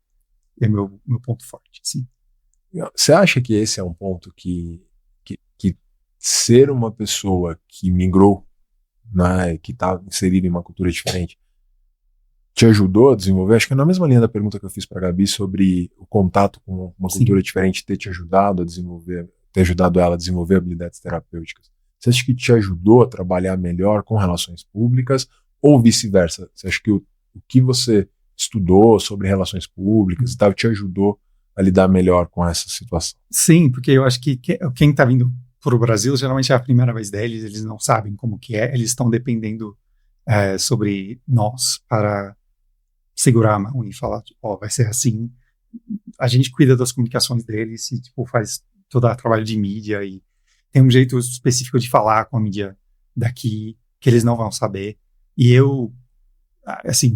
é meu ponto forte, assim. Você acha que esse é um ponto que ser uma pessoa que migrou, né, que está inserida em uma cultura diferente, te ajudou a desenvolver? Acho que é na mesma linha da pergunta que eu fiz para a Gabi sobre o contato com uma cultura diferente ter te ajudado a desenvolver, ter ajudado ela a desenvolver habilidades terapêuticas. Você acha que te ajudou a trabalhar melhor com relações públicas ou vice-versa? Você acha que o que você estudou sobre relações públicas e tal te ajudou a lidar melhor com essa situação? Sim, porque eu acho que quem está vindo para o Brasil geralmente é a primeira vez deles, eles não sabem como que é, eles estão dependendo sobre nós para segurar a mão e falar, vai ser assim. A gente cuida das comunicações deles e, tipo, faz todo o trabalho de mídia e tem um jeito específico de falar com a mídia daqui que eles não vão saber. E eu,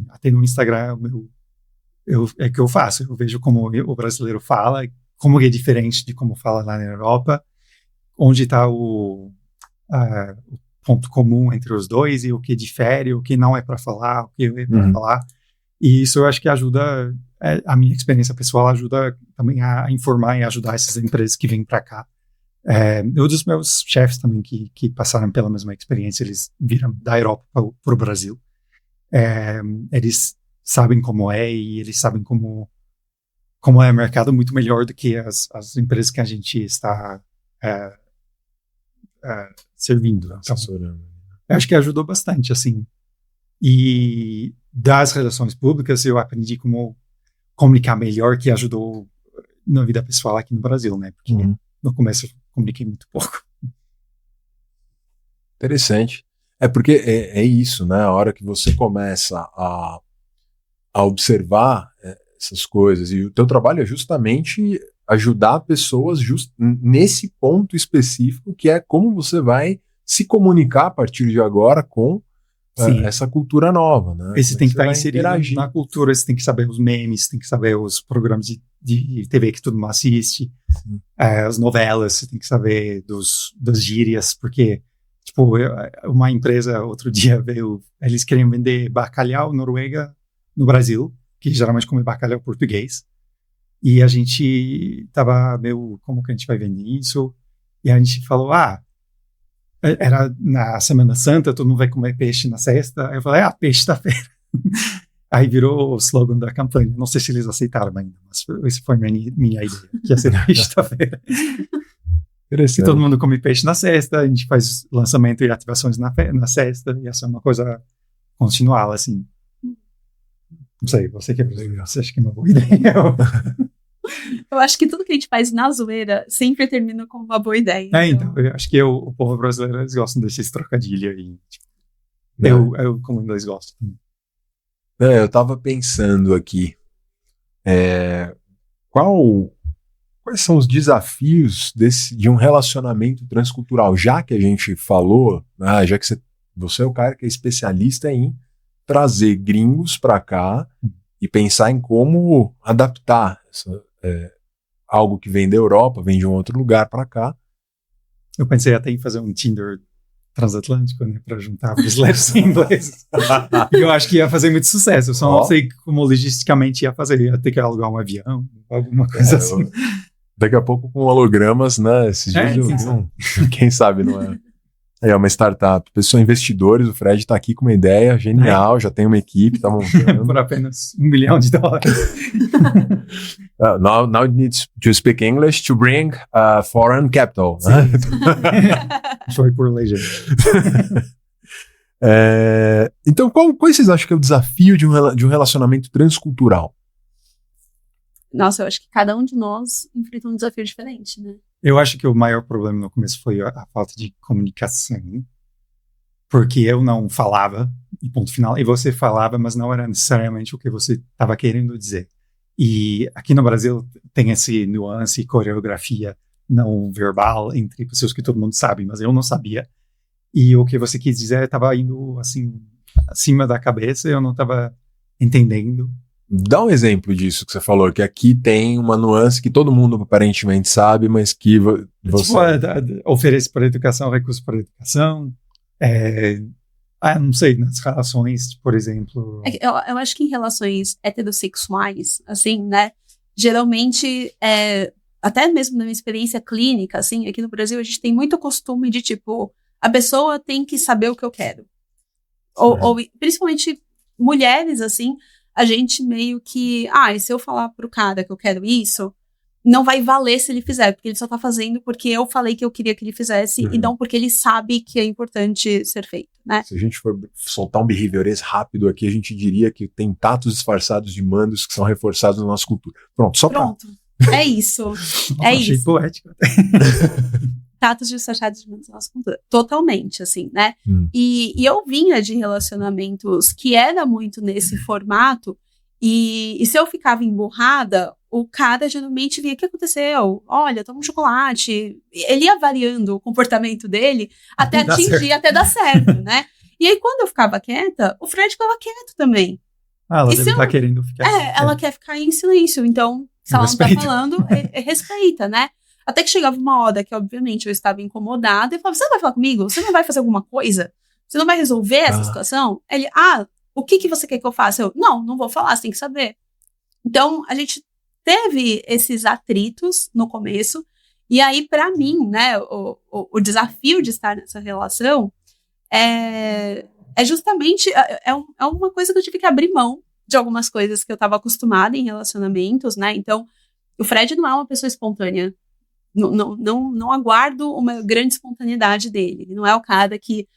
até no Instagram, é que eu faço. Eu vejo como o brasileiro fala, como é diferente de como fala lá na Europa, onde está o ponto comum entre os dois e o que difere, o que não é para falar, o que é para falar. E isso eu acho que ajuda, a minha experiência pessoal ajuda também a informar e ajudar essas empresas que vêm para cá. Um dos meus chefes também que passaram pela mesma experiência, eles viram da Europa para o Brasil. Eles sabem como é e eles sabem como é o mercado muito melhor do que as empresas que a gente está servindo. Então, eu acho que ajudou bastante, assim. E das relações públicas eu aprendi como comunicar melhor, que ajudou na vida pessoal aqui no Brasil, né? Porque no começo eu comuniquei muito pouco. Interessante. Porque é isso, né? A hora que você começa a observar essas coisas, e o teu trabalho é justamente ajudar pessoas nesse ponto específico, que é como você vai se comunicar a partir de agora com essa cultura nova, né? Você tem que estar inserido na cultura, você tem que saber os memes, tem que saber os programas de TV que todo mundo assiste, as novelas, você tem que saber das gírias, porque, tipo, uma empresa outro dia veio, eles queriam vender bacalhau Noruega no Brasil, que geralmente come bacalhau português, e a gente tava meio, como que a gente vai vender isso? E a gente falou, era na Semana Santa, todo mundo vai comer peixe na sexta. Aí eu falei, peixe da feira. Aí virou o slogan da campanha. Não sei se eles aceitaram ainda, mas essa foi minha ideia, que ia ser peixe da feira. E todo mundo come peixe na sexta, a gente faz lançamento e ativações na sexta, e essa é uma coisa continual, assim. Não sei, você que é brasileiro, você acha que é uma boa ideia? Eu acho que tudo que a gente faz na zoeira sempre termina com uma boa ideia. Então eu acho que o povo brasileiro, eles gostam desses trocadilhos aí. Eu como inglês, gosto também. Eu tava pensando aqui, quais são os desafios de um relacionamento transcultural? Já que a gente falou, já que você é o cara que é especialista em trazer gringos para cá e pensar em como adaptar algo que vem da Europa, vem de um outro lugar para cá. Eu pensei até em fazer um Tinder transatlântico, né, para juntar brasileiros e ingleses. E eu acho que ia fazer muito sucesso. Eu só não sei como logisticamente ia fazer. Ia ter que alugar um avião, alguma coisa assim. Daqui a pouco com hologramas, né? Esses dias quem sabe, não é? É uma startup. Pessoas, investidores, o Fred está aqui com uma ideia genial, já tem uma equipe, está montando. Por apenas $1 milhão. Now it needs to speak English to bring foreign capital. Foi por legenda. Então, qual vocês acham que é o desafio de um relacionamento transcultural? Nossa, eu acho que cada um de nós enfrenta um desafio diferente, né? Eu acho que o maior problema no começo foi a falta de comunicação, porque eu não falava, e ponto final, e você falava, mas não era necessariamente o que você estava querendo dizer. E aqui no Brasil tem esse nuance e coreografia não verbal entre pessoas que todo mundo sabe, mas eu não sabia. E o que você quis dizer estava indo assim, acima da cabeça, eu não estava entendendo. Dá um exemplo disso que você falou, que aqui tem uma nuance que todo mundo aparentemente sabe, mas que você... Oferece para a educação, recursos para a educação, não sei, nas relações, por exemplo... Eu acho que em relações heterossexuais, assim, né, geralmente, até mesmo na minha experiência clínica, assim, aqui no Brasil, a gente tem muito costume de, tipo, a pessoa tem que saber o que eu quero. Ou principalmente mulheres, assim, a gente meio que, e se eu falar pro cara que eu quero isso, não vai valer se ele fizer, porque ele só tá fazendo porque eu falei que eu queria que ele fizesse, e não porque ele sabe que é importante ser feito, né? Se a gente for soltar um behaviorês rápido aqui, a gente diria que tem tatos disfarçados de mandos que são reforçados na nossa cultura. Pronto, só Pronto. É isso. Achei poético. Tatos disfarçados de mandos na nossa cultura. Totalmente, assim, né? E eu vinha de relacionamentos que era muito nesse formato, e se eu ficava emburrada, o cara geralmente vinha, o que aconteceu? Olha, toma um chocolate. Ele ia variando o comportamento dele até atingir, até dar certo, né? E aí, quando eu ficava quieta, o Fred ficava quieto também. Ela deve estar querendo ficar. Ela quer ficar em silêncio. Então, Se ela não tá falando, respeita, né? Até que chegava uma hora que, obviamente, eu estava incomodada e falava, você não vai falar comigo? Você não vai fazer alguma coisa? Você não vai resolver essa situação? Ele, o que você quer que eu faça? Eu, não vou falar, você tem que saber. Então, a gente teve esses atritos no começo, e aí, para mim, né, o desafio de estar nessa relação é justamente, é uma coisa que eu tive que abrir mão de algumas coisas que eu estava acostumada em relacionamentos, né, então, o Fred não é uma pessoa espontânea, não aguardo uma grande espontaneidade dele, ele não é o cara que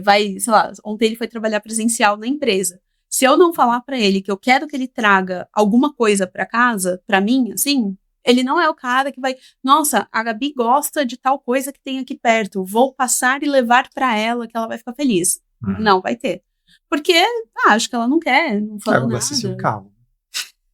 vai, sei lá, ontem ele foi trabalhar presencial na empresa. Se eu não falar pra ele que eu quero que ele traga alguma coisa pra casa, pra mim, assim, ele não é o cara que vai, nossa, a Gabi gosta de tal coisa que tem aqui perto, vou passar e levar pra ela que ela vai ficar feliz. Não vai ter. Porque, acho que ela não quer, não falou nada. Vai ser seu carro.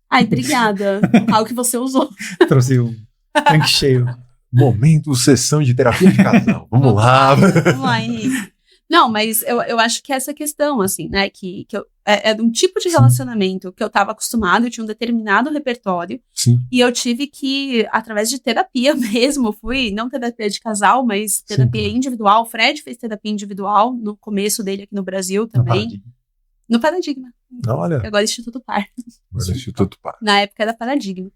Ai, obrigada. O carro que você usou. Trouxe um tanque cheio. Momento, sessão de terapia de casal. Vamos lá. Vamos lá, Henrique. Não, mas eu acho que essa questão, assim, né, que é de um tipo de relacionamento que eu estava acostumada, eu tinha um determinado repertório, e eu tive que, através de terapia mesmo, não terapia de casal, mas terapia individual. O Fred fez terapia individual no começo dele aqui no Brasil também. No Paradigma. Olha. Agora é Instituto Par. Agora é Instituto Par. Na época era Paradigma.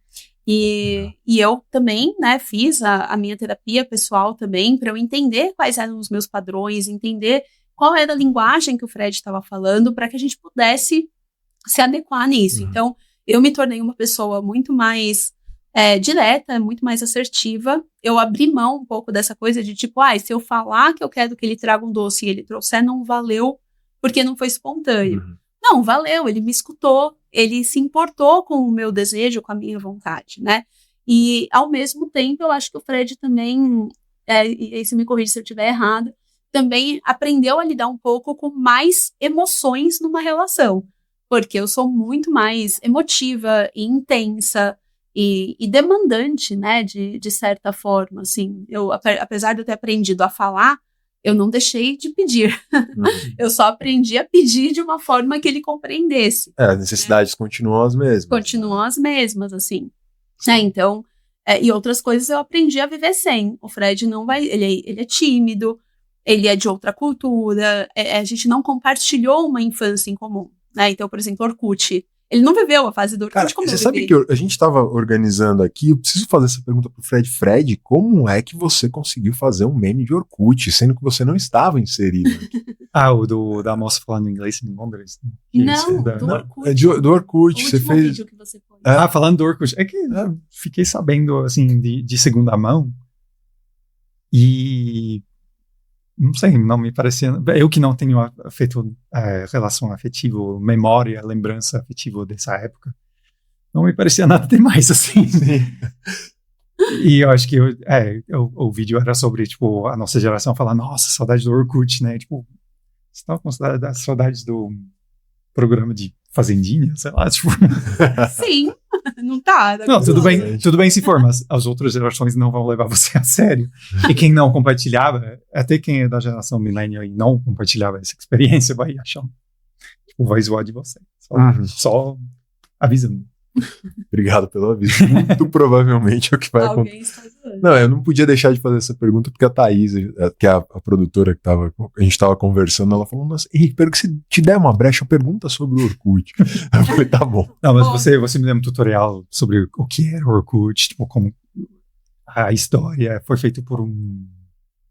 E eu também, né, fiz a minha terapia pessoal também, para eu entender quais eram os meus padrões, entender qual era a linguagem que o Fred estava falando, para que a gente pudesse se adequar nisso. Então, eu me tornei uma pessoa muito mais direta, muito mais assertiva. Eu abri mão um pouco dessa coisa de tipo, se eu falar que eu quero que ele traga um doce e ele trouxer, não valeu, porque não foi espontâneo. Não, valeu, ele me escutou, ele se importou com o meu desejo, com a minha vontade, né? E, ao mesmo tempo, eu acho que o Fred também, e se me corrija se eu estiver errado, também aprendeu a lidar um pouco com mais emoções numa relação, porque eu sou muito mais emotiva e intensa e demandante, né, de certa forma, assim. Eu, apesar de eu ter aprendido a falar, eu não deixei de pedir. Eu só aprendi a pedir de uma forma que ele compreendesse. As necessidades continuam as mesmas. Continuam as mesmas, assim. Então, e outras coisas eu aprendi a viver sem. O Fred não vai... Ele é tímido, ele é de outra cultura, a gente não compartilhou uma infância em comum, né? Então, por exemplo, Orkut. Ele não viveu a fase do Orkut. Cara, como você sabe que a gente estava organizando aqui, eu preciso fazer essa pergunta pro Fred. Fred, como é que você conseguiu fazer um meme de Orkut, sendo que você não estava inserido aqui? O da moça falando inglês em Londres? Não, do Orkut. Do Orkut, você fez... Vídeo que você pôs. Falando do Orkut. É que fiquei sabendo, assim, de segunda mão, e... Não sei, não me parecia... Eu que não tenho feito relação afetiva, memória, lembrança afetiva dessa época, não me parecia nada demais, assim. E eu acho que o vídeo era sobre, tipo, a nossa geração falar, nossa, saudade do Orkut, né? Tipo, você tava com saudades do programa de Fazendinha, sei lá, tipo... Sim, não tá. Não, tudo bem se for, mas as outras gerações não vão levar você a sério. E quem não compartilhava, até quem é da geração millennial e não compartilhava essa experiência, vai achar, tipo, vai zoar de você. Só avisando. Obrigado pelo aviso. Muito provavelmente é o que vai acontecer. Não, eu não podia deixar de fazer essa pergunta, porque a Thaís, que é a produtora que a gente estava conversando, ela falou, nossa, Henrique, pelo que se te der uma brecha, pergunta sobre o Orkut. Eu falei, tá bom. Não, mas você me deu um tutorial sobre o que era o Orkut, tipo, como a história foi feita por um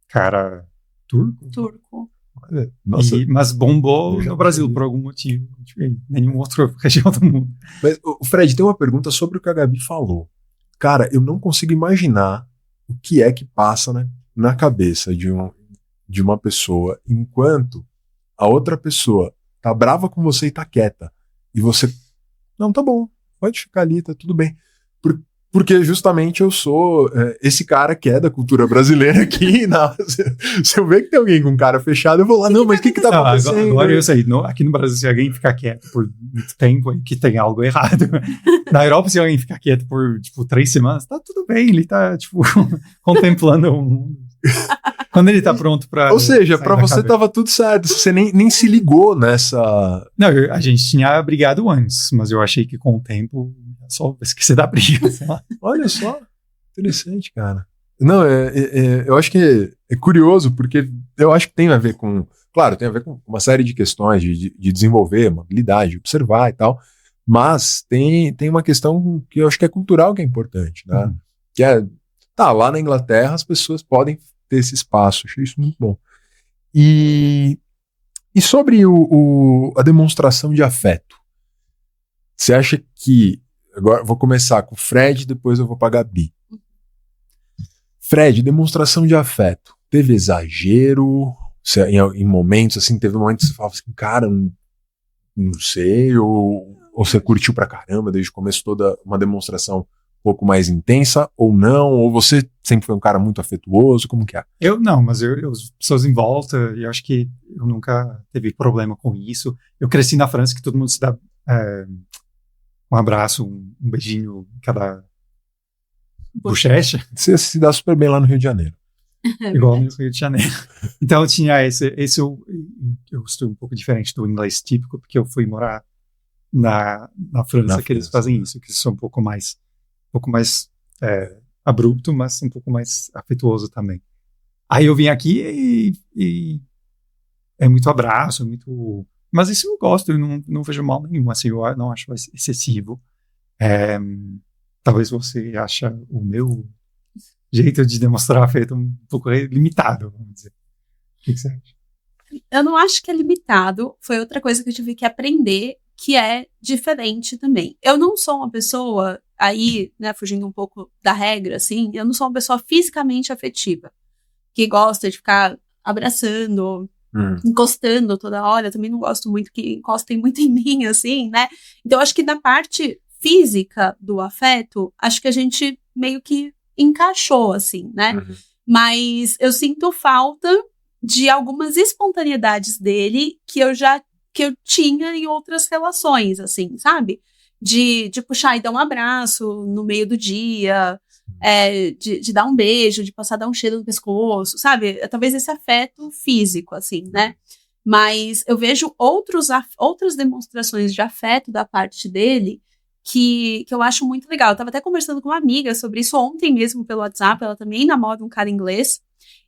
cara turco. Nossa, mas bombou no Brasil por algum motivo. Tipo, nenhum outro região do mundo. Mas, Fred, tem uma pergunta sobre o que a Gabi falou. Cara, eu não consigo imaginar o que é que passa, né, na cabeça de uma pessoa enquanto a outra pessoa tá brava com você e tá quieta. E você, não, tá bom, pode ficar ali, tá tudo bem. Porque justamente eu sou esse cara que é da cultura brasileira aqui. Se eu ver que tem alguém com cara fechado, eu vou lá, não, mas o que tá acontecendo? Agora eu sei, aqui no Brasil, se alguém ficar quieto por muito tempo, é que tem algo errado. Na Europa, se alguém ficar quieto por, tipo, 3 semanas, tá tudo bem, ele tá, tipo, contemplando o mundo. Quando ele tá pronto pra... Ou seja, pra você tava tudo certo, você nem se ligou nessa... Não, a gente tinha brigado antes, mas eu achei que com o tempo Só esquecer da briga, sei lá. Olha só, interessante, cara. Não, eu acho que é curioso, porque eu acho que tem a ver com... Claro, tem a ver com uma série de questões de desenvolver uma habilidade, de observar e tal, mas tem uma questão que eu acho que é cultural, que é importante, né? Que é, lá na Inglaterra as pessoas podem ter esse espaço, achei isso muito bom. E sobre a demonstração de afeto, você acha que... Agora vou começar com o Fred, depois eu vou para a Gabi. Fred, demonstração de afeto. Teve exagero? Em momentos assim, teve momentos que você falava assim, cara, não sei, ou você curtiu pra caramba desde o começo toda uma demonstração um pouco mais intensa, ou não? Ou você sempre foi um cara muito afetuoso? Como que é? Eu não, mas as pessoas em volta, eu acho que eu nunca teve problema com isso. Eu cresci na França, que todo mundo se dá um abraço, um beijinho em cada bochecha. Você se dá super bem lá no Rio de Janeiro. Igual no Rio de Janeiro. Então eu tinha eu estou um pouco diferente do inglês típico, porque eu fui morar na França, que eles fazem isso, que são um pouco mais abrupto, mas um pouco mais afetuoso também. Aí eu vim aqui e é muito abraço, muito... Mas isso eu gosto, eu não vejo mal nenhum, assim, eu não acho excessivo. Talvez você ache o meu jeito de demonstrar afeto um pouco limitado, vamos dizer. O que você acha? Eu não acho que é limitado, foi outra coisa que eu tive que aprender, que é diferente também. Eu não sou uma pessoa, aí, né, fugindo um pouco da regra, assim, eu não sou uma pessoa fisicamente afetiva, que gosta de ficar abraçando, encostando toda hora. Eu também não gosto muito que encostem muito em mim, assim, né? Então, acho que na parte física do afeto, acho que a gente meio que encaixou, assim, né? Mas eu sinto falta de algumas espontaneidades dele que eu tinha em outras relações, assim, sabe? De puxar e dar um abraço no meio do dia, de dar um beijo, de passar a dar um cheiro no pescoço, sabe? Talvez esse afeto físico, assim, né? Mas eu vejo outras demonstrações de afeto da parte dele que eu acho muito legal. Eu tava até conversando com uma amiga sobre isso ontem mesmo pelo WhatsApp, ela também namora um cara inglês,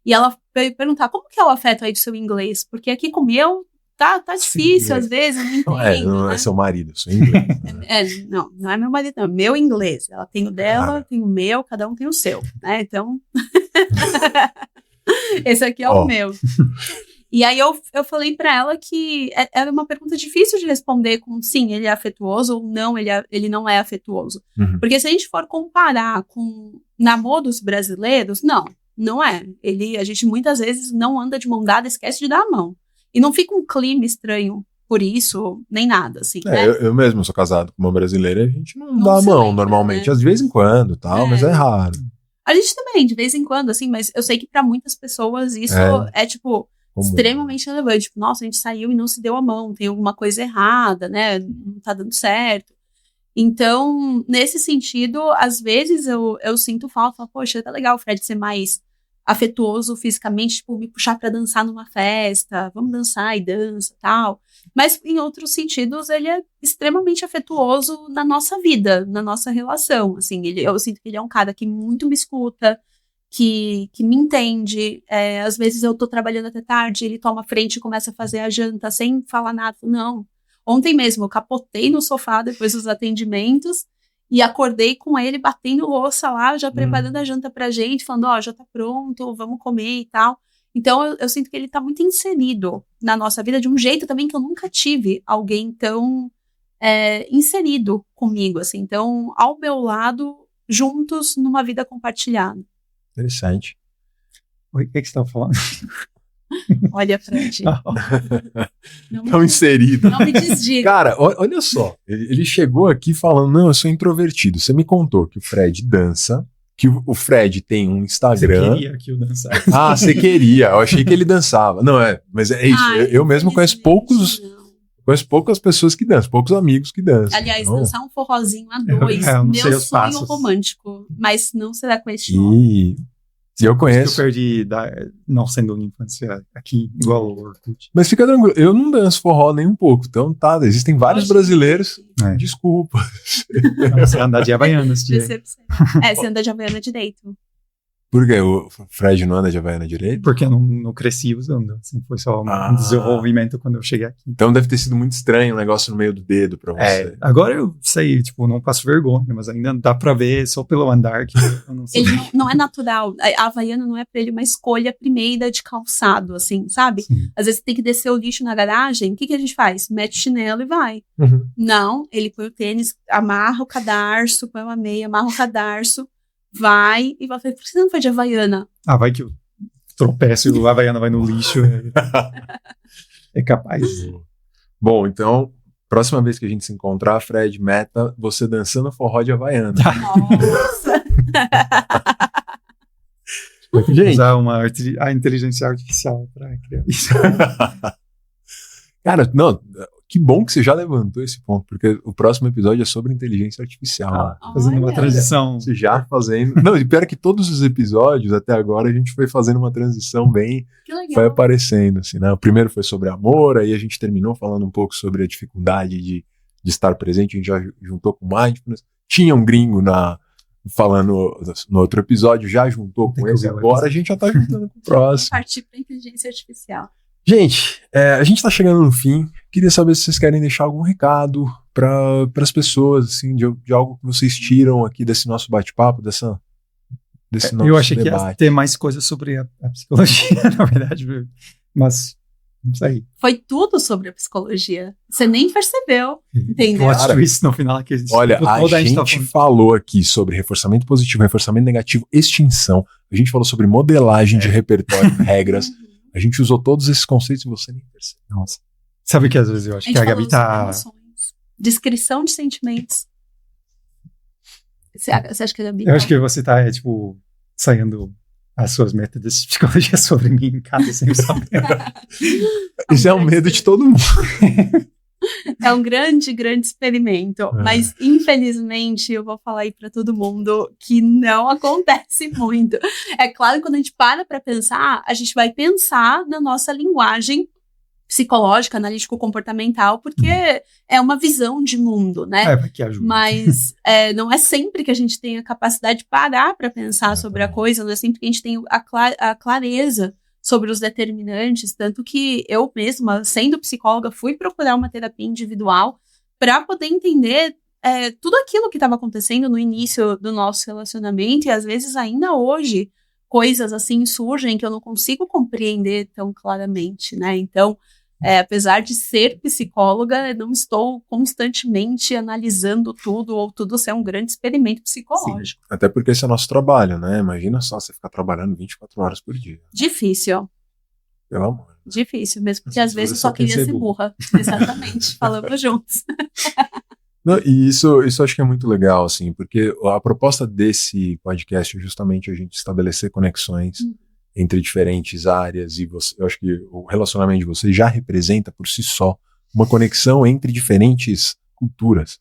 e ela veio perguntar, como que é o afeto aí do seu inglês? Porque aqui com o meu tá difícil, às vezes, eu não entendo. Não é seu marido, seu inglês. Não é meu marido, não, é meu inglês. Ela tem o dela, tem o meu, cada um tem o seu, né? Então, esse aqui é o meu. E aí eu falei pra ela que era uma pergunta difícil de responder com sim, ele é afetuoso, ou não, ele não é afetuoso. Porque se a gente for comparar com namoros brasileiros, não é. A gente muitas vezes não anda de mão dada, esquece de dar a mão. E não fica um clima estranho por isso, nem nada, assim, né? Eu mesmo sou casado com uma brasileira, a gente não dá a mão normalmente, né? De vez em quando, tal, mas é raro. A gente também, de vez em quando, assim, mas eu sei que pra muitas pessoas isso é tipo... extremamente relevante. Tipo, nossa, a gente saiu e não se deu a mão, tem alguma coisa errada, né? Não tá dando certo. Então, nesse sentido, às vezes eu sinto falta, falo, poxa, tá legal o Fred ser mais afetuoso fisicamente, tipo, me puxar pra dançar numa festa, vamos dançar e dança, tal. Mas em outros sentidos, ele é extremamente afetuoso na nossa vida, na nossa relação, assim. Eu sinto que ele é um cara que muito me escuta, que me entende. Às vezes eu tô trabalhando até tarde, ele toma frente e começa a fazer a janta sem falar nada. Não. Ontem mesmo eu capotei no sofá depois dos atendimentos e acordei com ele batendo louça lá, já preparando a janta pra gente, falando, já tá pronto, vamos comer e tal. Então eu sinto que ele tá muito inserido na nossa vida de um jeito também que eu nunca tive alguém tão inserido comigo, assim. Então, ao meu lado, juntos numa vida compartilhada. Interessante. Oi, o que você estava falando? Olha, Fred. Tão inserido. Não me desdiga. Cara, olha só. Ele chegou aqui falando, não, eu sou introvertido. Você me contou que o Fred dança, que o Fred tem um Instagram. Você queria que eu dançasse. Você queria. Eu achei que ele dançava. Não, mas é isso. Eu mesmo conheço poucas pessoas que dançam, poucos amigos que dançam. Aliás, dançar um forrozinho a dois, meu sonho romântico. Mas não será com este homem. E eu conheço. Que eu perdi não sendo uma infância aqui, igual o Orkut. Mas fica tranquilo, eu não danço forró nem um pouco. Então tá, existem vários brasileiros. Desculpa. Você anda de Havaianas. Você anda de Havaiana direito. Por quê? O Fred não anda de Havaiana direito? Porque eu não cresci usando. Assim, foi só um desenvolvimento quando eu cheguei aqui. Então deve ter sido muito estranho o negócio no meio do dedo pra você. Agora eu sei, tipo, não passo vergonha, mas ainda dá pra ver só pelo andar que eu não sei. Ele não é natural. A Havaiana não é pra ele uma escolha primeira de calçado, assim, sabe? Sim. Às vezes tem que descer o lixo na garagem. O que a gente faz? Mete chinelo e vai. Uhum. Não, ele põe o tênis, amarra o cadarço, põe uma meia, amarra o cadarço, vai e vai. Por que você não foi de Havaiana? Vai que eu tropeço e o Havaiana vai no lixo. É capaz. Bom, então, próxima vez que a gente se encontrar, Fred, meta você dançando forró de Havaiana. Nossa! Gente, usar a inteligência artificial para criar isso. Cara, não, que bom que você já levantou esse ponto, porque o próximo episódio é sobre inteligência artificial. Fazendo uma transição. Você já fazendo. Não, e pior que todos os episódios até agora a gente foi fazendo uma transição bem. Que legal. Foi aparecendo, assim, né? O primeiro foi sobre amor, aí a gente terminou falando um pouco sobre a dificuldade de estar presente, a gente já juntou com mindfulness. Tinha um gringo falando no outro episódio, já juntou com esse, agora a gente já tá juntando com o próximo. Partir para inteligência artificial. Gente, a gente tá chegando no fim. Queria saber se vocês querem deixar algum recado para as pessoas, assim, de algo que vocês tiram aqui desse nosso bate-papo, desse nosso eu achei debate. Que ia ter mais coisas sobre a psicologia, na verdade, mas não sei. Foi tudo sobre a psicologia. Você nem percebeu, entendeu? Eu acho isso no final aqui. Olha, a gente falou aqui sobre reforçamento positivo, reforçamento negativo, extinção. A gente falou sobre modelagem de repertório, regras. A gente usou todos esses conceitos e você nem percebeu. Nossa. Sabe que às vezes eu acho que a Gabi tá... Descrição de sentimentos. Você acha que a Gabi Eu acho que você tá, tipo, saindo as suas metas de psicologia sobre mim em casa sem saber. Isso é um medo de todo mundo. É um grande, grande experimento. Mas, infelizmente, eu vou falar aí pra todo mundo que não acontece muito. É claro que quando a gente para pensar, a gente vai pensar na nossa linguagem psicológica, analítico-comportamental, porque é uma visão de mundo, né? Que ajuda. Mas não é sempre que a gente tem a capacidade de parar para pensar sobre a coisa, não é sempre que a gente tem a clareza sobre os determinantes, tanto que eu mesma, sendo psicóloga, fui procurar uma terapia individual para poder entender tudo aquilo que estava acontecendo no início do nosso relacionamento, e às vezes ainda hoje coisas assim surgem que eu não consigo compreender tão claramente, né? Então, apesar de ser psicóloga, eu não estou constantemente analisando tudo, ou tudo ser um grande experimento psicológico. Sim, até porque esse é o nosso trabalho, né? Imagina só você ficar trabalhando 24 horas por dia. Difícil. Pelo amor. Difícil, mesmo porque às vezes eu só queria ser burra. Exatamente, falamos juntos. Não, e isso acho que é muito legal, assim, porque a proposta desse podcast é justamente a gente estabelecer conexões entre diferentes áreas, e eu acho que o relacionamento de vocês já representa por si só uma conexão entre diferentes culturas.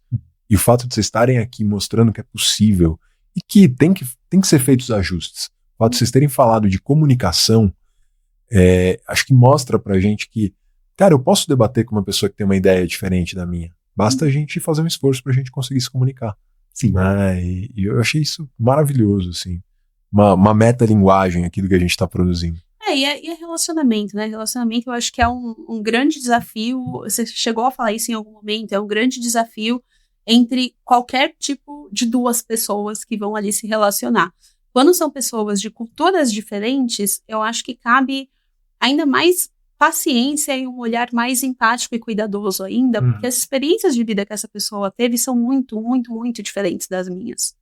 E o fato de vocês estarem aqui mostrando que é possível e que tem que ser feitos ajustes. O fato de vocês terem falado de comunicação, acho que mostra pra gente que, cara, eu posso debater com uma pessoa que tem uma ideia diferente da minha. Basta a gente fazer um esforço pra gente conseguir se comunicar. Sim. E eu achei isso maravilhoso, assim. Uma metalinguagem aqui do que a gente está produzindo. E é relacionamento, né? Relacionamento eu acho que é um grande desafio. Você chegou a falar isso em algum momento, é um grande desafio entre qualquer tipo de duas pessoas que vão ali se relacionar. Quando são pessoas de culturas diferentes, eu acho que cabe ainda mais paciência e um olhar mais empático e cuidadoso ainda, porque as experiências de vida que essa pessoa teve são muito, muito, muito diferentes das minhas.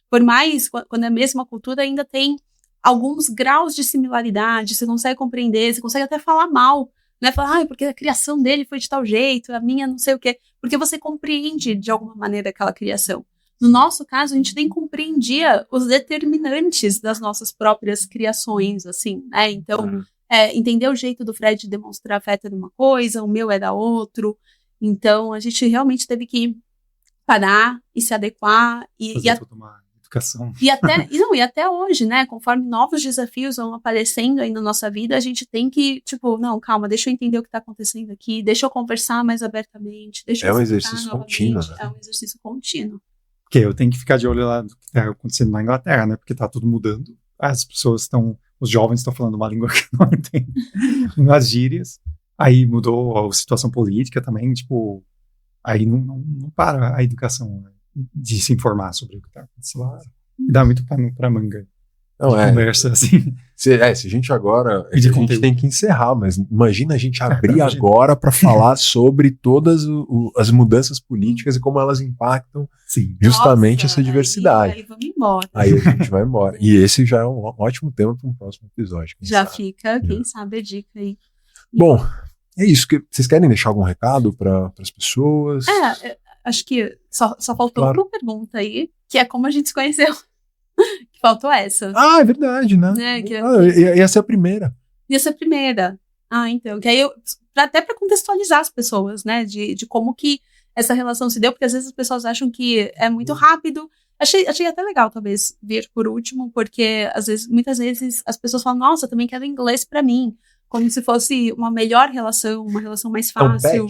Por mais, quando é a mesma cultura, ainda tem alguns graus de similaridade, você consegue compreender, você consegue até falar mal, né? Falar, porque a criação dele foi de tal jeito, a minha não sei o quê, porque você compreende de alguma maneira aquela criação. No nosso caso, a gente nem compreendia os determinantes das nossas próprias criações, assim, né? Então, entender o jeito do Fred de demonstrar afeto era uma coisa, o meu era outro. Então, a gente realmente teve que parar e se adequar. Fazer toda uma educação. E até hoje, né, conforme novos desafios vão aparecendo aí na nossa vida, a gente tem que, tipo, não, calma, deixa eu entender o que está acontecendo aqui, deixa eu conversar mais abertamente, deixa eu um exercício contínuo, né? É um exercício contínuo. Porque eu tenho que ficar de olho lá no que está acontecendo na Inglaterra, né, porque está tudo mudando. Os jovens estão falando uma língua que eu não entendo, umas gírias. Aí mudou a situação política também, tipo, aí não para a educação, né, de se informar sobre o que está acontecendo. Dá muito pano pra manga. Não, conversa assim. Se a gente agora, a gente tem que encerrar, mas imagina a gente abrir agora para falar sobre todas as mudanças políticas e como elas impactam justamente essa diversidade. Aí vamos embora. Aí a gente vai embora. E esse já é um ótimo tema para um próximo episódio. Já sabe. Fica, quem sabe a dica aí. Bom, é isso. Vocês querem deixar algum recado para as pessoas? Acho que só faltou uma pergunta aí, que é como a gente se conheceu. Faltou essa. Ah, é verdade, né? Ia ser a primeira. Ia ser a primeira. Então. Que aí até para contextualizar as pessoas, né? De como que essa relação se deu, porque às vezes as pessoas acham que é muito rápido. Achei até legal, talvez, vir por último, porque muitas vezes as pessoas falam, nossa, eu também quero inglês para mim. Como se fosse uma melhor relação, uma relação mais fácil.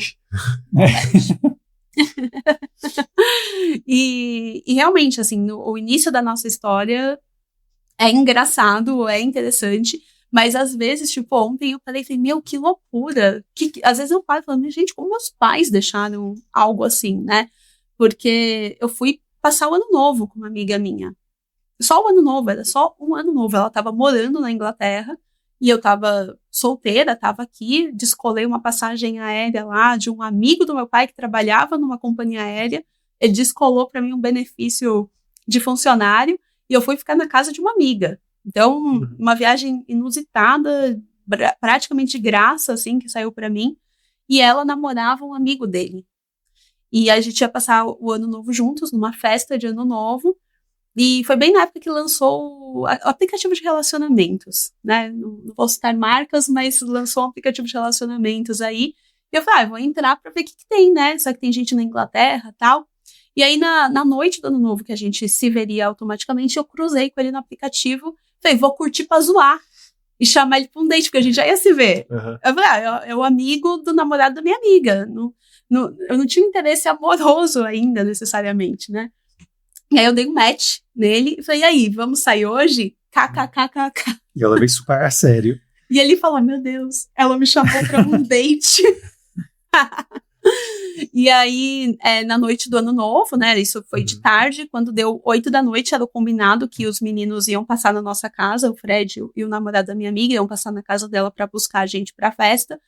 E realmente, assim, o início da nossa história é engraçado, é interessante, mas às vezes, tipo, ontem eu falei, meu, que loucura. Às vezes eu paro falando, gente, como meus pais deixaram algo assim, né? Porque eu fui passar o ano novo com uma amiga minha. Só o ano novo, era só um ano novo. Ela tava morando na Inglaterra e eu tava solteira, tava aqui, descolei uma passagem aérea lá de um amigo do meu pai que trabalhava numa companhia aérea. Ele descolou para mim um benefício de funcionário e eu fui ficar na casa de uma amiga. Então, uma viagem inusitada, praticamente de graça, assim, que saiu para mim. E ela namorava um amigo dele. E a gente ia passar o ano novo juntos, numa festa de ano novo. E foi bem na época que lançou o aplicativo de relacionamentos, né? Não vou citar marcas, mas lançou um aplicativo de relacionamentos aí. E eu falei, vou entrar pra ver o que tem, né? Só que tem gente na Inglaterra e tal. E aí, na noite do ano novo, que a gente se veria automaticamente, eu cruzei com ele no aplicativo. Falei, vou curtir pra zoar. E chamar ele pra um date, porque a gente já ia se ver. Uhum. Eu falei, é o amigo do namorado da minha amiga. Eu não tinha um interesse amoroso ainda, necessariamente, né? E aí eu dei um match nele e falei, e aí, vamos sair hoje? KKKKK. E eu levei super a sério. E ele falou, meu Deus, ela me chamou pra um date. E aí, na noite do ano novo, né, isso foi de tarde, quando deu 8 da noite, era o combinado que os meninos iam passar na nossa casa, o Fred e o namorado da minha amiga iam passar na casa dela pra buscar a gente pra festa.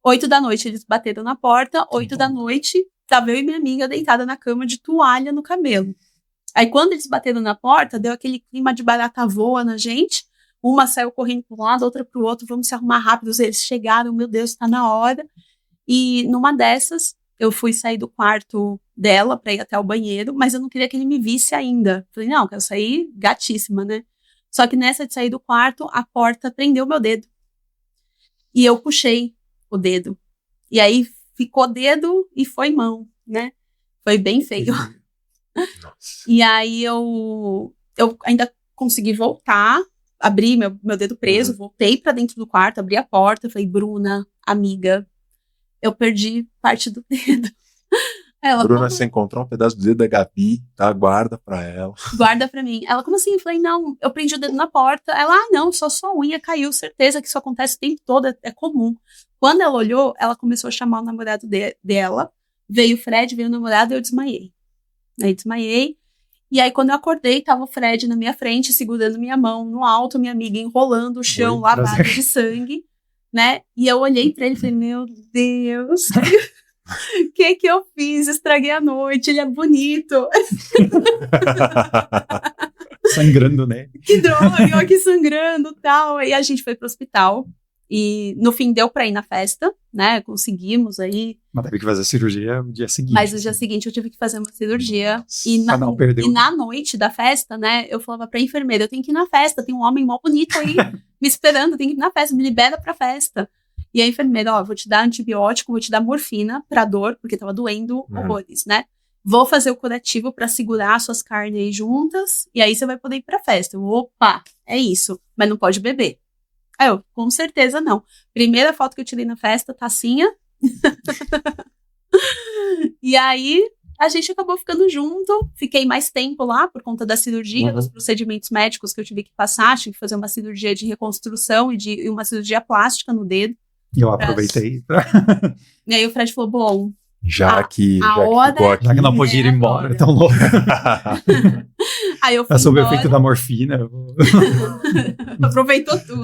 8 da noite eles bateram na porta, 8 da noite, tava eu e minha amiga deitada na cama de toalha no cabelo. Aí quando eles bateram na porta, deu aquele clima de barata voa na gente, uma saiu correndo para um lado, outra para o outro, vamos se arrumar rápido, eles chegaram, meu Deus, tá na hora. E numa dessas, eu fui sair do quarto dela para ir até o banheiro, mas eu não queria que ele me visse ainda. Falei, não, quero sair gatíssima, né? Só que nessa de sair do quarto, a porta prendeu meu dedo. E eu puxei o dedo. E aí ficou dedo e foi mão, né? Foi bem feio. Nossa. E aí eu ainda consegui voltar, abri meu dedo preso, voltei pra dentro do quarto, abri a porta, falei, Bruna, amiga, eu perdi parte do dedo. Ela, Bruna, você encontrou um pedaço do dedo da Gabi, tá? Guarda pra ela. Guarda pra mim. Ela, como assim? Eu falei, não, eu prendi o dedo na porta. Ela, não, só sua unha caiu, certeza que isso acontece o tempo todo, é comum. Quando ela olhou, ela começou a chamar o namorado dela, veio o Fred, veio o namorado e eu desmaiei. Aí desmaiei, e aí quando eu acordei, tava o Fred na minha frente, segurando minha mão no alto, minha amiga enrolando o chão, lavado de sangue, né? E eu olhei pra ele e falei, meu Deus, o que eu fiz? Estraguei a noite, ele é bonito. Sangrando, né? Que droga, eu aqui sangrando e tal. Aí a gente foi pro hospital. E no fim deu pra ir na festa, né? Conseguimos aí. Mas teve que fazer a cirurgia no dia seguinte. Mas no dia seguinte eu tive que fazer uma cirurgia. E na noite da festa, né? Eu falava pra enfermeira, eu tenho que ir na festa, tem um homem mó bonito aí me esperando, eu tenho que ir na festa, me libera pra festa. E a enfermeira, vou te dar antibiótico, vou te dar morfina pra dor, porque tava doendo horrores, né? vou fazer o curativo pra segurar suas carnes aí juntas, e aí você vai poder ir pra festa. Eu, opa, é isso, mas não pode beber. Aí eu, com certeza não. Primeira foto que eu tirei na festa, tacinha. E aí, a gente acabou ficando junto, fiquei mais tempo lá por conta da cirurgia, dos procedimentos médicos que eu tive que passar, tive que fazer uma cirurgia de reconstrução e uma cirurgia plástica no dedo. E eu aproveitei. E aí o Fred falou, bom... Já que não pôde ir embora, tão louco. Aí eu fui sob o embora. efeito da morfina. Aproveitou tudo.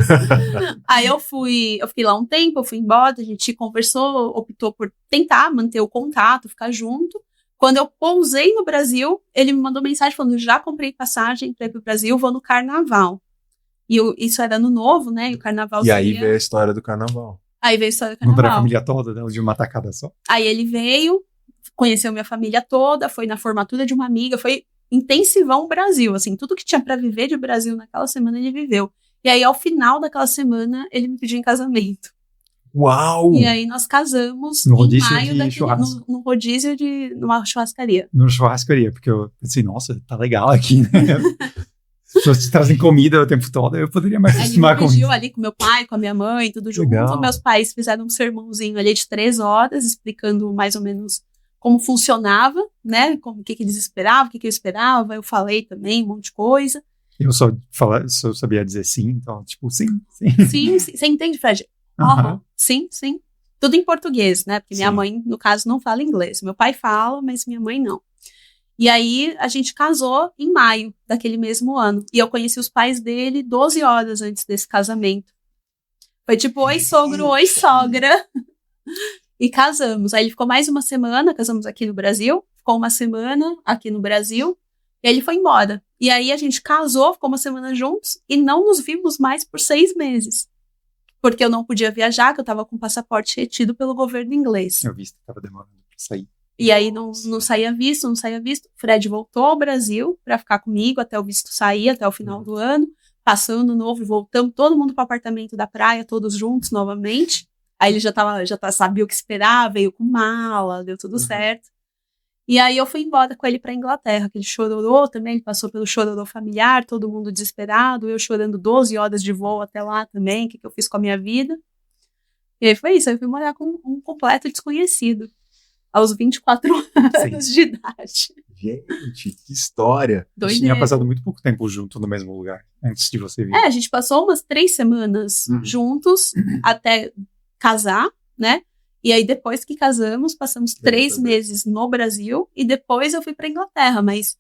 Aí eu fiquei lá um tempo, eu fui embora, a gente conversou, optou por tentar manter o contato, ficar junto. Quando eu pousei no Brasil, ele me mandou mensagem falando, já comprei passagem para ir pro Brasil, vou no carnaval. E isso era ano novo, né? E o carnaval E aí veio a história do carnaval. Aí veio a história do carnaval. Não era a família toda, né, de uma tacada só. Aí ele veio, conheceu minha família toda, foi na formatura de uma amiga, foi intensivão Brasil, assim, tudo que tinha pra viver de Brasil naquela semana ele viveu. E aí, ao final daquela semana, ele me pediu em casamento. Uau! E aí nós casamos no rodízio em maio no rodízio numa churrascaria. Numa churrascaria, porque eu pensei, nossa, tá legal aqui, né? As pessoas trazem comida o tempo todo, eu poderia mais acostumar com isso. Ele me pediu ali com meu pai, com a minha mãe, tudo junto. Legal. Meus pais fizeram um sermãozinho ali de 3 horas, explicando mais ou menos como funcionava, né? O que eles esperavam, o que eu esperava. Eu falei também um monte de coisa. Eu só sabia dizer sim, então, tipo, sim. Sim. Você entende, Fred? Sim. Tudo em português, né? Porque minha mãe, no caso, não fala inglês. Meu pai fala, mas minha mãe não. E aí, a gente casou em maio daquele mesmo ano. E eu conheci os pais dele 12 horas antes desse casamento. Foi tipo, oi sogro, oi sogra. E casamos. Aí ele ficou mais uma semana, casamos aqui no Brasil. Ficou uma semana aqui no Brasil. E aí ele foi embora. E aí a gente casou, ficou uma semana juntos. E não nos vimos mais por 6 meses. Porque eu não podia viajar, que eu tava com o passaporte retido pelo governo inglês. Eu vi que tava demorando pra sair. E aí não saía visto. Fred voltou ao Brasil pra ficar comigo até o visto sair, até o final do ano. Passou ano novo e voltamos todo mundo pro apartamento da praia, todos juntos novamente. Aí ele já sabia o que esperar, veio com mala, deu tudo certo. E aí eu fui embora com ele pra Inglaterra, que ele chororou também, ele passou pelo chororô familiar, todo mundo desesperado, eu chorando 12 horas de voo até lá também, o que eu fiz com a minha vida. E aí foi isso, aí eu fui morar com um completo desconhecido. Aos 24 anos de idade. Gente, que história. A gente tinha passado muito pouco tempo junto no mesmo lugar, antes de você vir. A gente passou umas 3 semanas juntos, até casar, né? E aí, depois que casamos, passamos 3 meses no Brasil, e depois eu fui pra Inglaterra, mas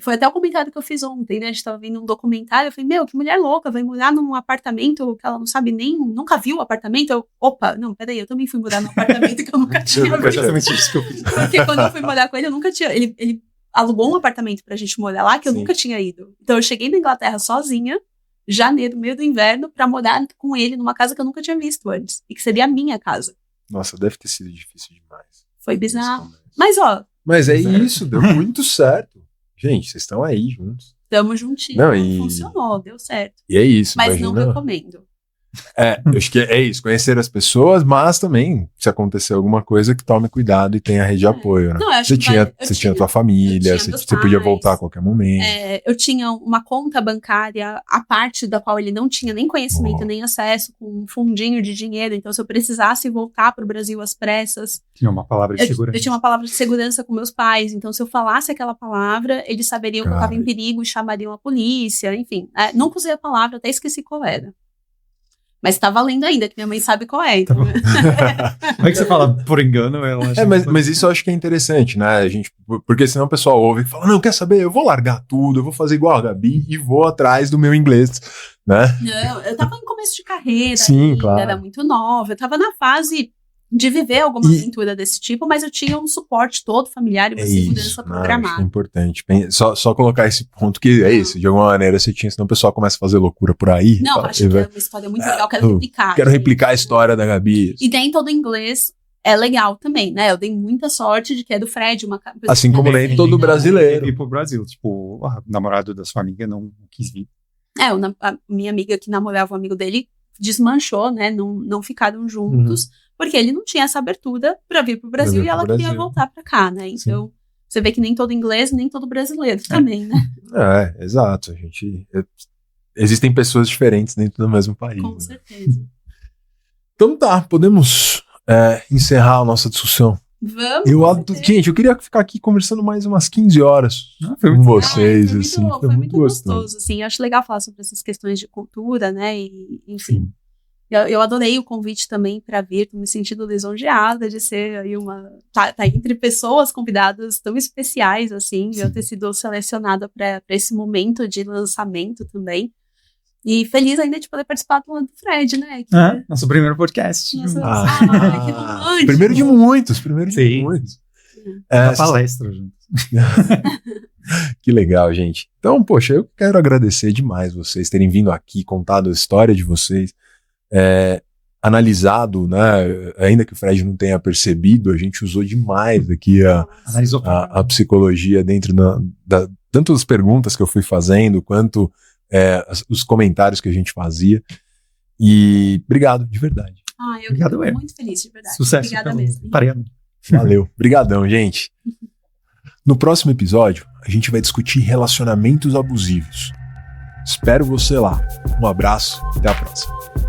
foi até o comentário que eu fiz ontem, né? A gente tava vendo um documentário, eu falei, que mulher louca, vai morar num apartamento que ela não sabe nunca viu o apartamento. Opa, não, peraí, eu também fui morar num apartamento que eu nunca tinha visto. Exatamente isso que eu fiz. Porque quando eu fui morar com ele, eu nunca tinha... Ele alugou um apartamento pra gente morar lá, que eu nunca tinha ido. Então eu cheguei na Inglaterra sozinha, janeiro, meio do inverno, pra morar com ele numa casa que eu nunca tinha visto antes, e que seria a minha casa. Nossa, deve ter sido difícil demais. Foi bizarro. Mas é isso, deu muito certo. Gente, vocês estão aí juntos. Tamo juntinho. Funcionou, deu certo. E é isso. Mas não recomendo. Eu acho que é isso, conhecer as pessoas, mas também, se acontecer alguma coisa, que tome cuidado e tenha rede de apoio, né? Não, você tinha tua família, você podia voltar a qualquer momento. Eu tinha uma conta bancária, a parte da qual ele não tinha nem conhecimento, nem acesso, com um fundinho de dinheiro, então se eu precisasse voltar pro Brasil às pressas... Tinha uma palavra de segurança. Eu tinha uma palavra de segurança com meus pais, então se eu falasse aquela palavra, eles saberiam que eu estava em perigo e chamariam a polícia, enfim. Nunca usei a palavra, até esqueci qual era. Mas tá valendo ainda, que minha mãe sabe qual é. Então. Como é que você fala por engano? Ela mas isso eu acho que é interessante, né? Porque senão o pessoal ouve e fala, não, quer saber? Eu vou largar tudo, eu vou fazer igual a Gabi e vou atrás do meu inglês, né? Não, eu tava em começo de carreira, sim, claro. Era muito nova, eu tava na fase de viver alguma aventura desse tipo, mas eu tinha um suporte todo familiar e uma segurança programada. Acho que é importante. Só colocar esse ponto que é isso, de alguma maneira você tinha, senão o pessoal começa a fazer loucura por aí. Não, acho que é uma história muito legal, quero replicar. Quero replicar a história da Gabi. E nem todo inglês é legal também, né? Eu dei muita sorte de que é do Fred, assim como nem todo brasileiro. Ir pro Brasil, tipo, o namorado da sua amiga não quis vir. A minha amiga que namorava um amigo dele desmanchou, né? Não ficaram juntos. Porque ele não tinha essa abertura para vir pro Brasil e ela queria voltar para cá, né? Então, Você vê que nem todo inglês, nem todo brasileiro também, né? Exato. Existem pessoas diferentes dentro do mesmo país. Com certeza. Então tá, podemos encerrar a nossa discussão. Vamos. Gente, eu queria ficar aqui conversando mais umas 15 horas com vocês. Foi muito gostoso. Assim, eu acho legal falar sobre essas questões de cultura, né? E, enfim. Eu adorei o convite também para vir, tô me sentindo lisonjeada de ser aí tá entre pessoas convidadas tão especiais, assim, de eu ter sido selecionada para esse momento de lançamento também. E feliz ainda de poder participar do Fred, né? Nosso primeiro podcast. Que romântico. Primeiro de muitos. Palestra junto. Que legal, gente. Então, poxa, eu quero agradecer demais vocês terem vindo aqui, contado a história de vocês, analisado, né? Ainda que o Fred não tenha percebido, a gente usou demais aqui a psicologia dentro tanto das perguntas que eu fui fazendo, quanto os comentários que a gente fazia. E obrigado, de verdade. Eu fico muito feliz, de verdade. Sucesso. Obrigada mesmo. Valeu. Brigadão, gente. No próximo episódio, a gente vai discutir relacionamentos abusivos. Espero você lá. Um abraço, até a próxima.